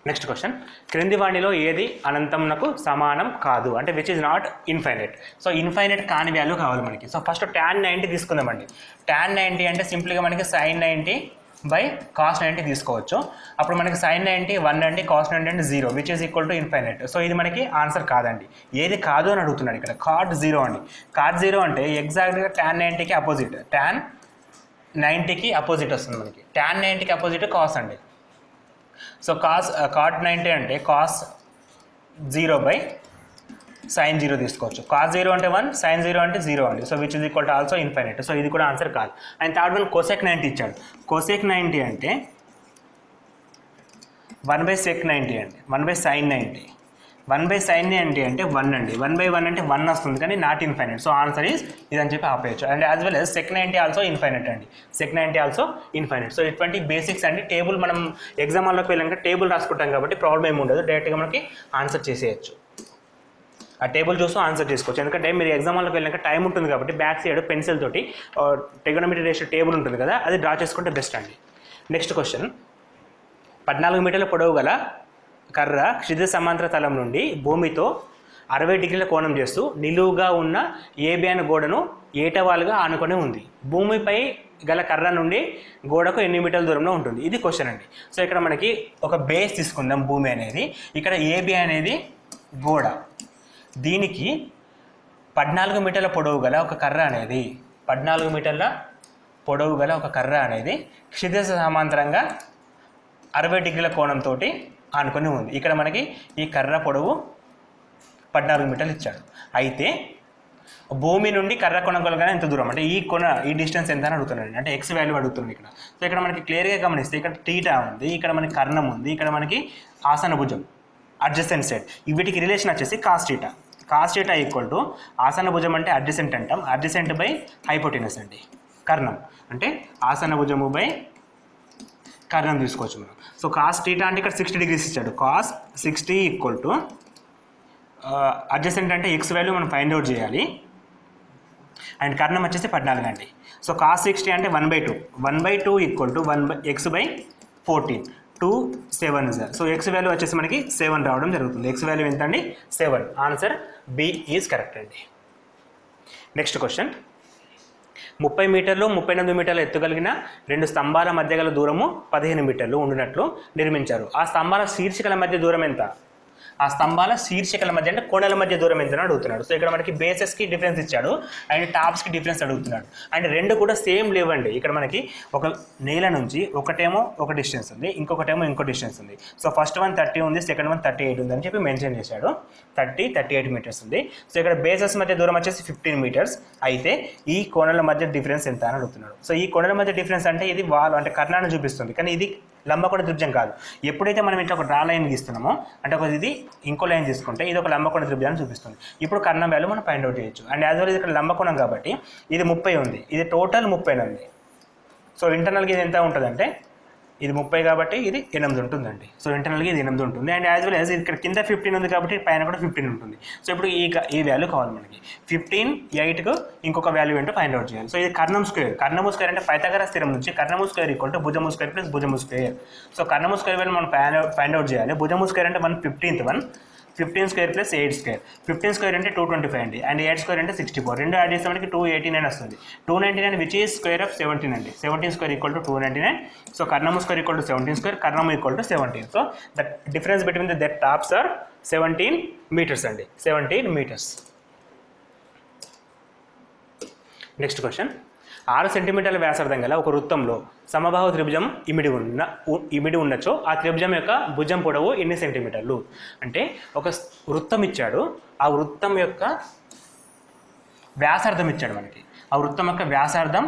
నెక్స్ట్ క్వశ్చన్, క్రింది వాణిలో ఏది అనంతంనకు సమానం కాదు? అంటే which is not infinite. So infinite కాని వాల్యూ కావాలి మనకి. సో ఫస్ట్ tan 90 తీసుకుందామండి. tan 90 అంటే సింపుల్గా మనకి sin 90 / cos 90 తీసుకోవచ్చు. అప్పుడు మనకి sin 90 1 అండి, cos 90 అంటే 0, which is equal to infinite. So ఇది మనకి ఆన్సర్ కాదండి. ఏది కాదు అని అడుగుతున్నాడు ఇక్కడ. cot 0 అండి. cot 0 అంటే ఎగ్జాక్ట్గా tan 90కి అపోజిట్. tan 90కి అపోజిట్ వస్తుంది మనకి. tan 90కి అపోజిట్ cos అండి. సో cot 90 అంటే cos 0 / sin 0 తీసుకోవచ్చు. cos 0 అంటే 1, sin 0 అంటే 0 అండి. So which is equal to also infinite. So ఇది కూడా ఆన్సర్ కాదు. అండ్ థర్డ్ వన్ cosec 90 ఇచ్చాడు. cosec 90 అంటే 1/sec 90 అండి, 1/sin 90 1/sin అంటే 1 అండి. 1/1 అంటే 1 వస్తుంది కానీ not infinite. So answer is ఇదని చెప్పి ఆపేయచ్చు. And as well as sec90 also infinite అండి. sec90 also infinite. సో ఇటువంటి బేసిక్స్ అండి. టేబుల్ మనం ఎగ్జామ్ హాల్లోకి వెళ్ళాక టేబుల్ రాసుకుంటాం కాబట్టి ప్రాబ్లం ఏమి ఉండదు, డైరెక్ట్గా మనకి ఆన్సర్ చేసేయచ్చు. ఆ టేబుల్ చూస్తూ ఆన్సర్ చేసుకోవచ్చు. ఎందుకంటే మీరు ఎగ్జామ్ హాల్లోకి వెళ్ళాక టైం ఉంటుంది కాబట్టి బ్యాక్ సైడ్ పెన్సిల్ తోటి ట్రిగోనోమెట్రీ రేషియో టేబుల్ ఉంటుంది కదా, అది డ్రా చేసుకుంటే బెస్ట్ అండి. నెక్స్ట్ క్వశ్చన్, 14 మీటర్ల పొడవు గల కర్ర క్షితిజ సమాంతర తలం నుండి భూమితో 60 డిగ్రీల కోణం చేస్తూ నిలువుగా ఉన్న ఏబి అనే గోడను ఏటవాలుగా ఆనుకొని ఉంది. భూమిపై గల కర్ర నుండి గోడకు ఎన్ని మీటర్ల దూరంలో ఉంటుంది? ఇది క్వశ్చన్ అండి. సో ఇక్కడ మనకి ఒక బేస్ తీసుకుందాం భూమి అనేది. ఇక్కడ ఏబి అనేది గోడ, దీనికి 14 మీటర్ల పొడవు గల ఒక కర్ర అనేది 14 మీటర్ల పొడవు గల ఒక కర్ర అనేది క్షితిజ సమాంతరంగా 60 డిగ్రీల కోణంతో ఆనుకొని ఉంది. ఇక్కడ మనకి ఈ కర్ర పొడవు 14 మీటర్లు ఇచ్చాడు. అయితే భూమి నుండి కర్ర కొన కొలగానే ఎంత దూరం అంటే ఈ డిస్టెన్స్ ఎంత అని అడుగుతున్నాడు, అంటే ఎక్స్ వాల్యూ అడుగుతున్నాడు ఇక్కడ. సో ఇక్కడ మనకి క్లియర్గా గమనిస్తే ఇక్కడ టీటా ఉంది, ఇక్కడ మనకి కర్ణం ఉంది, ఇక్కడ మనకి ఆసన భుజం అడ్జసెంట్ సైడ్. వీటికి రిలేషన్ వచ్చేసి cos theta. Cos theta equal to ఆసన భుజం అంటే అడ్జసెంట్ అంటాం, అడ్జసెంట్ బై హైపోటెనస్ అండి. కర్ణం అంటే ఆసన భుజము బై కర్ణం తీసుకోవచ్చు మనం. సో కాస్ టీటా అంటే ఇక్కడ 60 డిగ్రీస్ ఇచ్చాడు. కాస్ 60 ఈక్వల్ టు అడ్జసెంట్ అంటే ఎక్స్ వాల్యూ మనం ఫైండ్ అవుట్ చేయాలి, అండ్ కర్ణం వచ్చేసి 14 అండి. సో కాస్ 60 అంటే 1/2. 1/2 equal to x by 14. 2 7 sir. So X value వచ్చేసి మనకి 7 రావడం జరుగుతుంది. ఎక్స్ వాల్యూ ఎంత అండి? 7. ఆన్సర్ బి ఈజ్ కరెక్ట్ అండి. నెక్స్ట్ క్వశ్చన్, 30 మీటర్లు 38 మీటర్ల ఎత్తుగలిగిన 2 స్తంభాల మధ్య గల దూరము 15 మీటర్లు ఉండినట్లు నిర్మించారు. ఆ స్తంభాల శీర్షికల మధ్య దూరం ఎంత? ఆ స్తంభాల శీర్షికల మధ్య అంటే కోణల మధ్య దూరం ఎంత అని అడుగుతున్నాడు. సో ఇక్కడ మనకి బేసెస్కి డిఫరెన్స్ ఇచ్చాడు అండ్ టాప్స్కి డిఫరెన్స్ అడుగుతున్నాడు. అండ్ రెండు కూడా సేమ్ లేవండి. ఇక్కడ మనకి ఒక నేల నుంచి ఒకటేమో ఒక డిస్టెన్స్ ఉంది, ఇంకొకటేమో ఇంకో డిస్టెన్స్ ఉంది. సో ఫస్ట్ వన్ 30 ఉంది, సెకండ్ వన్ 38 ఉంది అని చెప్పి మెన్షన్ చేశాడు. 38 మీటర్స్ ఉంది. సో ఇక్కడ బేసెస్ మధ్య దూరం వచ్చేసి 15 మీటర్స్. అయితే ఈ కోణల మధ్య డిఫరెన్స్ ఎంత అని అడుగుతున్నాడు. సో ఈ కోణల మధ్య డిఫరెన్స్ అంటే ఇది వాల్ అంటే కర్ణాన్ని చూపిస్తుంది, కానీ ఇది లంబకోణ త్రిభుజం కాదు. ఎప్పుడైతే మనం ఇట్లా ఒక డ్రా లైన్ గీస్తున్నామో అంటే ఒక ఇది ఇంకో లైన్ తీసుకుంటే ఇది ఒక లంబకోణ త్రిభుజాన్ని చూపిస్తుంది. ఇప్పుడు కర్ణం వాల్యూ మనం ఫైండ్ అవుట్ చేయొచ్చు. అండ్ యాజ్ వెల్ ఇక్కడ లంబకోణం కాబట్టి ఇది 30 ఉంది, ఇది టోటల్ 30 ఉంది. సో ఇంటర్నల్గా ఇది ఎంత ఉంటుందంటే ఇది 30 కాబట్టి ఇది 8 ఉంటుందండి. సో ఇంటర్నల్గా ఇది 8 ఉంటుంది. అండ్ యాజ్ వెల్ యాజ్ ఇక్కడ కింద 15 ఉంది కాబట్టి పైన కూడా 15 ఉంటుంది. సో ఇప్పుడు ఈ వాల్యూ కావాలి మనకి. 15 8కు ఇంకొక వాల్యూ ఏంటో ఫైండ్ అవుట్ చేయాలి. సో ఇది కర్ణం స్క్వేర్. కర్ణము స్క్వేర్ అంటే పైథాగరస్ థియరం నుంచి కర్ణము స్క్వేర్ ఈక్వల్ టు భుజము స్క్వేర్ ప్లస్ భుజము స్క్వేర్. సో కర్ణము స్క్వేర్ వాల్యూ మనం ఫైండ్ అవుట్ చేయాలి. భుజము స్క్వేర్ అంటే 1/15 15 స్క్వేర్ ప్లస్ 8 స్క్వేర్. 15 స్క్వేర్ అంటే 225 అండి, అండ్ 8 స్క్వేర్ అంటే 64. రెండు యాడ్ చేస్తే మనకి 289 వస్తుంది. 299 విచ్ ఈజ్ స్క్వేర్ ఆఫ్ 17 అండి. 17 స్క్వేర్ ఈక్వల్ టు 299. సో కర్ణము స్క్వేర్ ఈక్వల్ టు 17 స్క్వేర్, కర్ణము equal to 17. So the difference between the tops are 17 metres అండి. 17 మీటర్స్. నెక్స్ట్ క్వశ్చన్, 6 సెంటీమీటర్ల వ్యాసార్థం గల ఒక వృత్తంలో సమబాహు త్రిభుజం ఇమిడి ఉన్నచో ఆ త్రిభుజం యొక్క భుజం పొడవు ఎన్ని సెంటీమీటర్లు? అంటే ఒక వృత్తం ఇచ్చాడు, ఆ వృత్తం యొక్క వ్యాసార్థం ఇచ్చాడు మనకి. ఆ వృత్తం యొక్క వ్యాసార్థం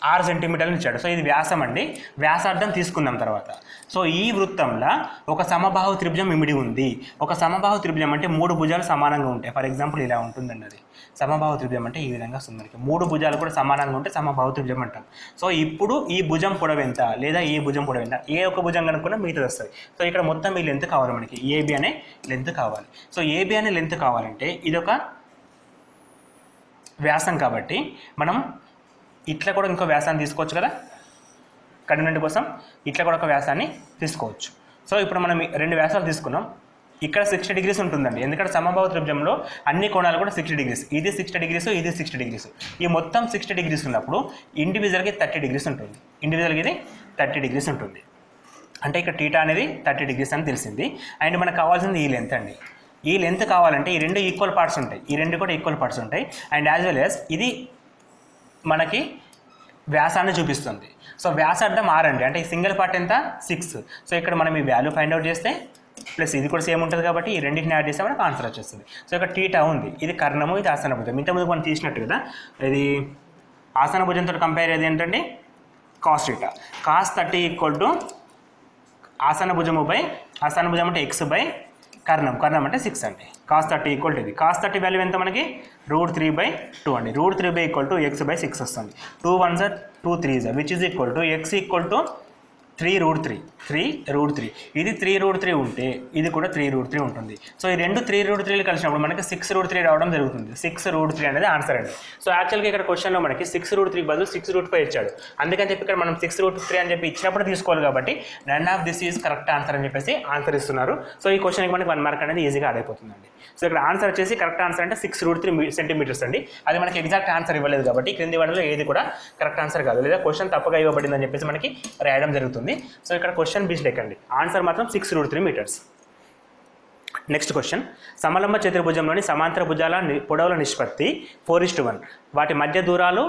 6 సెంటీమీటర్లు ఇచ్చాడు. సో ఇది వ్యాసం అండి. వ్యాసార్థం తీసుకుందాం తర్వాత. సో ఈ వృత్తంలో ఒక సమబాహు త్రిభుజం ఇమిడి ఉంది. ఒక సమబాహు త్రిభుజం అంటే 3 భుజాలు సమానంగా ఉంటాయి. ఫర్ ఎగ్జాంపుల్ ఇలా ఉంటుందండి అది సమబాహు త్రిభుజం అంటే ఈ విధంగా వస్తుంది మనకి. 3 భుజాలు కూడా సమానంగా ఉంటే సమబాహు త్రిభుజం అంటాం. సో ఇప్పుడు ఈ భుజం పొడవు ఎంత లేదా ఈ భుజం పొడవు ఎంత, ఏ ఒక భుజం కనుక్కున్నా మిగతాది వస్తుంది. సో ఇక్కడ మొత్తం ఈ లెంత్ కావాలి మనకి, ఏబి అనే లెంత్ కావాలి. సో ఏబి అనే లెంత్ కావాలంటే ఇదొక వ్యాసం కాబట్టి మనం ఇట్లా కూడా ఇంకో వ్యాసాన్ని తీసుకోవచ్చు కదా, కన్వీనియంట్ కోసం ఇట్లా కూడా ఒక వ్యాసాన్ని తీసుకోవచ్చు. సో ఇప్పుడు మనం 2 వ్యాసాలు తీసుకున్నాం. ఇక్కడ 60 డిగ్రీస్ ఉంటుందండి, ఎందుకంటే సమబాహు త్రిభుజంలో అన్ని కోణాలు కూడా 60 డిగ్రీస్. ఇది 60 డిగ్రీస్, ఇది 60 డిగ్రీస్. ఈ మొత్తం 60 డిగ్రీస్ ఉన్నప్పుడు ఇండివిజువల్కి 30 డిగ్రీస్ ఉంటుంది. ఇండివిజువల్కి ఇది 30 డిగ్రీస్ ఉంటుంది. అంటే ఇక్కడ టీటా అనేది 30 డిగ్రీస్ అని తెలిసింది. అండ్ మనకు కావాల్సింది ఈ లెంత్ అండి. ఈ లెంత్ కావాలంటే ఈ 2 ఈక్వల్ పార్ట్స్ ఉంటాయి, ఈ 2 కూడా ఈక్వల్ పార్ట్స్ ఉంటాయి. అండ్ యాజ్ వెల్ యాజ్ ఇది మనకి వ్యాసాన్ని చూపిస్తుంది. సో వ్యాసార్థం 6 అండి, అంటే ఈ సింగిల్ పార్ట్ ఎంత 6. సో ఇక్కడ మనం ఈ వాల్యూ ఫైండ్ అవుట్ చేస్తే ప్లస్ ఇది కూడా సేమ్ ఉంటుంది కాబట్టి ఈ రెండింటిని యాడ్ చేస్తే మనకు ఆన్సర్ వచ్చేస్తుంది. సో ఇక్కడ టీటా ఉంది, ఇది కర్ణము, ఇది ఆసన భుజం. ఇంతకుముందు మనం తీసినట్టు కదా, ఇది ఆసన భుజంతో కంపేర్ అయ్యేది ఏంటంటే cos theta. Cos 30 equal to ఆసన భుజము బై ఆసన భుజం అంటే ఎక్స్ బై కర్ణం అంటే 6 అండి. cos 30 ఈక్వల్ టు ఇది. cos 30 వాల్యూ ఎంత మనకి √3/2 అండి. √3 ఈక్వల్ టు ఎక్స్ బై 6 వస్తుంది. 2 1 2 3 which is equal to X equal to 3√3 ఇది 3√3 ఉంటే ఇది కూడా 3√3 ఉంటుంది. సో ఈ రెండు 3√3 కలిసినప్పుడు మనకి 6√3 రావడం జరుగుతుంది. 6√3 అనేది ఆన్సర్ అండి. సో యాక్చువల్గా ఇక్కడ క్వశ్చన్లో మనకి 6√3 బదులు 6√5 ఇచ్చాడు. అందుకని చెప్పి ఇక్కడ మనం 6√3 అని చెప్పి ఇచ్చినప్పుడు తీసుకోవాలి కాబట్టి none of this is correct answer అని చెప్పేసి ఆన్సర్ ఇస్తున్నారు. సో ఈ క్వశ్చన్కి మనకి 1 మార్క్ అనేది ఈజీగా యాడ్ అయిపోతుందండి. సో ఇక్కడ ఆన్సర్ వచ్చేసి కరెక్ట్ ఆన్సర్ అంటే 6√3 సెంటీమీటర్స్ అండి. అది మనకి ఎగ్జాక్ట్ ఆన్సర్ ఇవ్వలేదు కాబట్టి క్రింది వాటిలో ఏది కూడా కరెక్ట్ ఆన్సర్ కాదు, లేదా క్వశ్చన్ తప్పగా ఇవ్వబడింది అని చెప్పేసి మనకి రాయడం జరుగుతుంది. సో ఇక్కడ క్వశ్చన్ మిస్టేక్ అండి. ఆన్సర్ మాత్రం 6√3 మీటర్స్. నెక్స్ట్ క్వశ్చన్, సమలంబ చతుర్భుజంలోని సమాంతర భుజాల పొడవుల నిష్పత్తి 4:1. వాటి మధ్య దూరాలు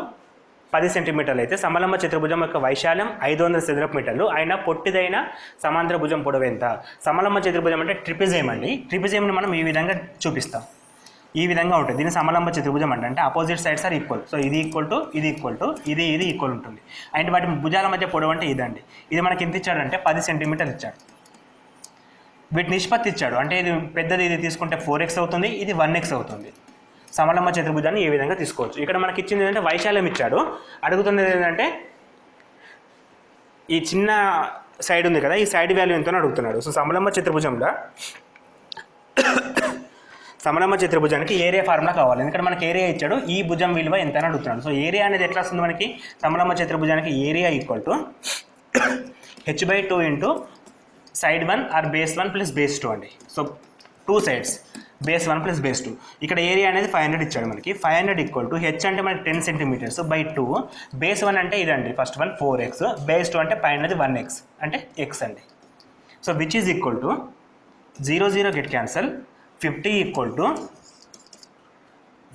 10 సెంటీమీటర్లు అయితే సమలంబ చతుర్భుజం యొక్క వైశాల్యం 500 చదరపు మీటర్లు అయినా పొట్టిదైన సమాంతర భుజం పొడవు ఎంత? సమలంబ చతుర్భుజం అంటే ట్రిపిజియం అండి. ట్రిపిజియంని మనం ఈ విధంగా చూపిస్తాం. ఈ విధంగా ఉంటుంది. దీన్ని సమలంబ చతుర్భుజం అంటే opposite sides are equal. So ఇది ఈక్వల్ టు ఇది ఈక్వల్ టు ఇది ఈక్వల్ ఉంటుంది. అండ్ వాటి భుజాల మధ్య పొడవు అంటే ఇదండి. ఇది మనకి ఎంత ఇచ్చాడంటే 10 సెంటీమీటర్లు ఇచ్చాడు. వీటి నిష్పత్తి ఇచ్చాడు అంటే ఇది పెద్దది, ఇది తీసుకుంటే 4x అవుతుంది, ఇది 1x అవుతుంది. సమలంబ చతుర్భుజాన్ని ఏ విధంగా తీసుకోవచ్చు. ఇక్కడ మనకి ఇచ్చింది ఏంటంటే వైశాల్యం ఇచ్చాడు. అడుగుతున్నది ఏంటంటే ఈ చిన్న సైడ్ ఉంది కదా, ఈ సైడ్ వాల్యూ ఎంతో అడుగుతున్నాడు. సో సమలంబ చతుర్భుజానికి ఏరియా ఫార్ములా కావాలి. ఎందుకంటే మనకి ఏరియా ఇచ్చాడు, ఈ భుజం విలువ ఎంత అని అడుగుతున్నాడు. సో ఏరియా అనేది ఎట్లా వస్తుంది మనకి? సమలంబ చతుర్భుజానికి area equal to h/2 into side 1 or base 1 plus base 2 అండి. So 2 sides base 1 plus base 2. ఇక్కడ ఏరియా అనేది 500 ఇచ్చాడు మనకి. 500 ఈక్వల్ టు హెచ్ అంటే మనకి 10 సెంటీమీటర్స్ బై 2. బేస్ 1 అంటే ఇదండి, ఫస్ట్ 1 4x, బేస్ 2 అంటే పైన 1x అంటే x అండి. So which is equal to 0 0 get cancel. 50 equal to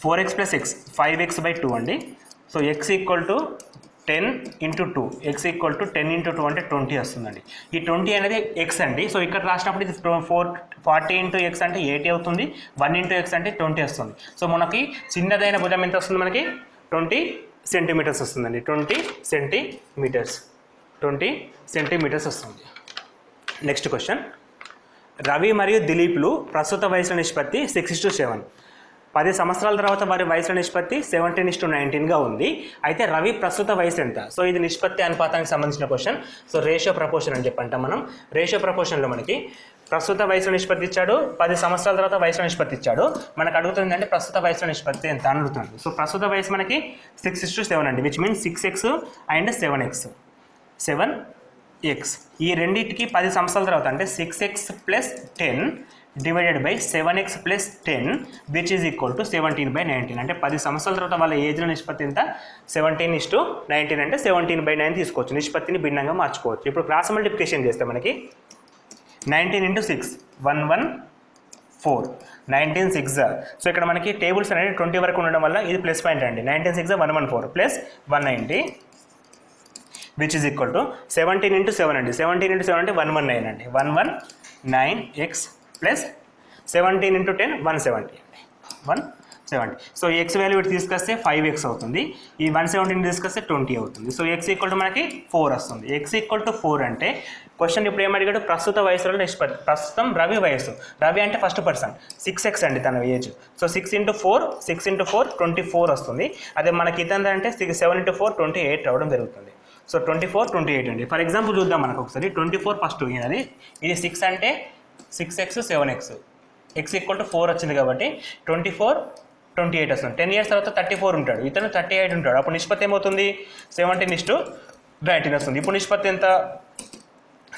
4x plus x 5x by 2 అండి. So x equal to 10 into 2, x equal to 10 into 2 అంటే 20 వస్తుందండి. ఈ 20 అనేది x అండి. సో ఇక్కడ రాసినప్పుడు ఇది 40 ఇంటూ x అంటే 80 అవుతుంది. 1 ఇంటూ x అంటే 20 వస్తుంది. సో మనకి చిన్నదైన భుజం ఎంత వస్తుంది మనకి? 20 సెంటీమీటర్స్ వస్తుందండి. 20 సెంటీమీటర్స్ వస్తుంది. నెక్స్ట్ క్వశ్చన్, రవి మరియు దిలీప్లు ప్రస్తుత వయసుల నిష్పత్తి 6:7. 10 సంవత్సరాల తర్వాత వారి వయసుల నిష్పత్తి 17:19గా ఉంది. అయితే రవి ప్రస్తుత వయసు ఎంత? సో ఇది నిష్పత్తి అనుపాతానికి సంబంధించిన క్వశ్చన్. సో రేషియో ప్రపోర్షన్ అని చెప్పంటాం మనం. రేషియో ప్రపోర్షన్లో మనకి ప్రస్తుత వయసుల నిష్పత్తి ఇచ్చాడు, 10 సంవత్సరాల తర్వాత వయసుల నిష్పత్తి ఇచ్చాడు. మనకు అడుగుతుంది అంటే ప్రస్తుత వయసుల నిష్పత్తి ఎంత అని అడుగుతుంది. సో ప్రస్తుత వయసు మనకి 6:7 అండి, which means 6x and 7x. ఈ రెండింటికి 10 సంవత్సరాల తర్వాత అంటే 6x plus 10 divided by 7x plus 10 which is equal to 17/19. అంటే 10 సంవత్సరాల తర్వాత వాళ్ళ ఏజ్ల నిష్పత్తి ఎంత? 17:19 అంటే 17/9 తీసుకోవచ్చు. నిష్పత్తిని భిన్నంగా మార్చుకోవచ్చు. ఇప్పుడు క్రాస్ మల్టిప్లికేషన్ చేస్తే మనకి 19 ఇంటూ 6 114, 19 6. సో ఇక్కడ మనకి టేబుల్స్ అనేది 20 వరకు ఉండడం వల్ల ఇది ప్లస్ పాయింట్ అండి. 19 6 114 plus 190 which is equal to 17 into 7 అండి. 17 ఇంటూ 7 అంటే 119 అండి. 119x ప్లస్ 17 ఇంటూ 10 170 అండి. 170. సో ఎక్స్ వాల్యూ ఇటు తీసుకొస్తే 5x అవుతుంది. ఈ 117 తీసుకొస్తే 20 అవుతుంది. సో x ఈక్వల్ టు మనకి 4 వస్తుంది. x ఈక్వల్ టు 4 అంటే క్వశ్చన్ ఇప్పుడు ఏమడిగాడు? ప్రస్తుత వయసులో నిష్పత్తి. ప్రస్తుతం రవి వయసు. రవి అంటే ఫస్ట్ పర్సన్, 6x అండి తన ఏజ్. సో 6 ఇంటూ 4 24 వస్తుంది. అదే మనకి ఇతంత అంటే 7 ఇంటూ 4 28 రావడం జరుగుతుంది. సో 24 28 అండి. ఫర్ ఎగ్జాంపుల్ చూద్దాం మనకు ఒకసారి. 24 ఫస్ట్ ఇది 6 అంటే 6x 7x, x equal to 4 వచ్చింది కాబట్టి 24 28 వస్తుంది. 10 years తర్వాత 34 ఉంటాడు, ఇతను 38 ఉంటాడు. అప్పుడు నిష్పత్తి ఏమవుతుంది? 17:19 వస్తుంది. ఇప్పుడు నిష్పత్తి ఎంత?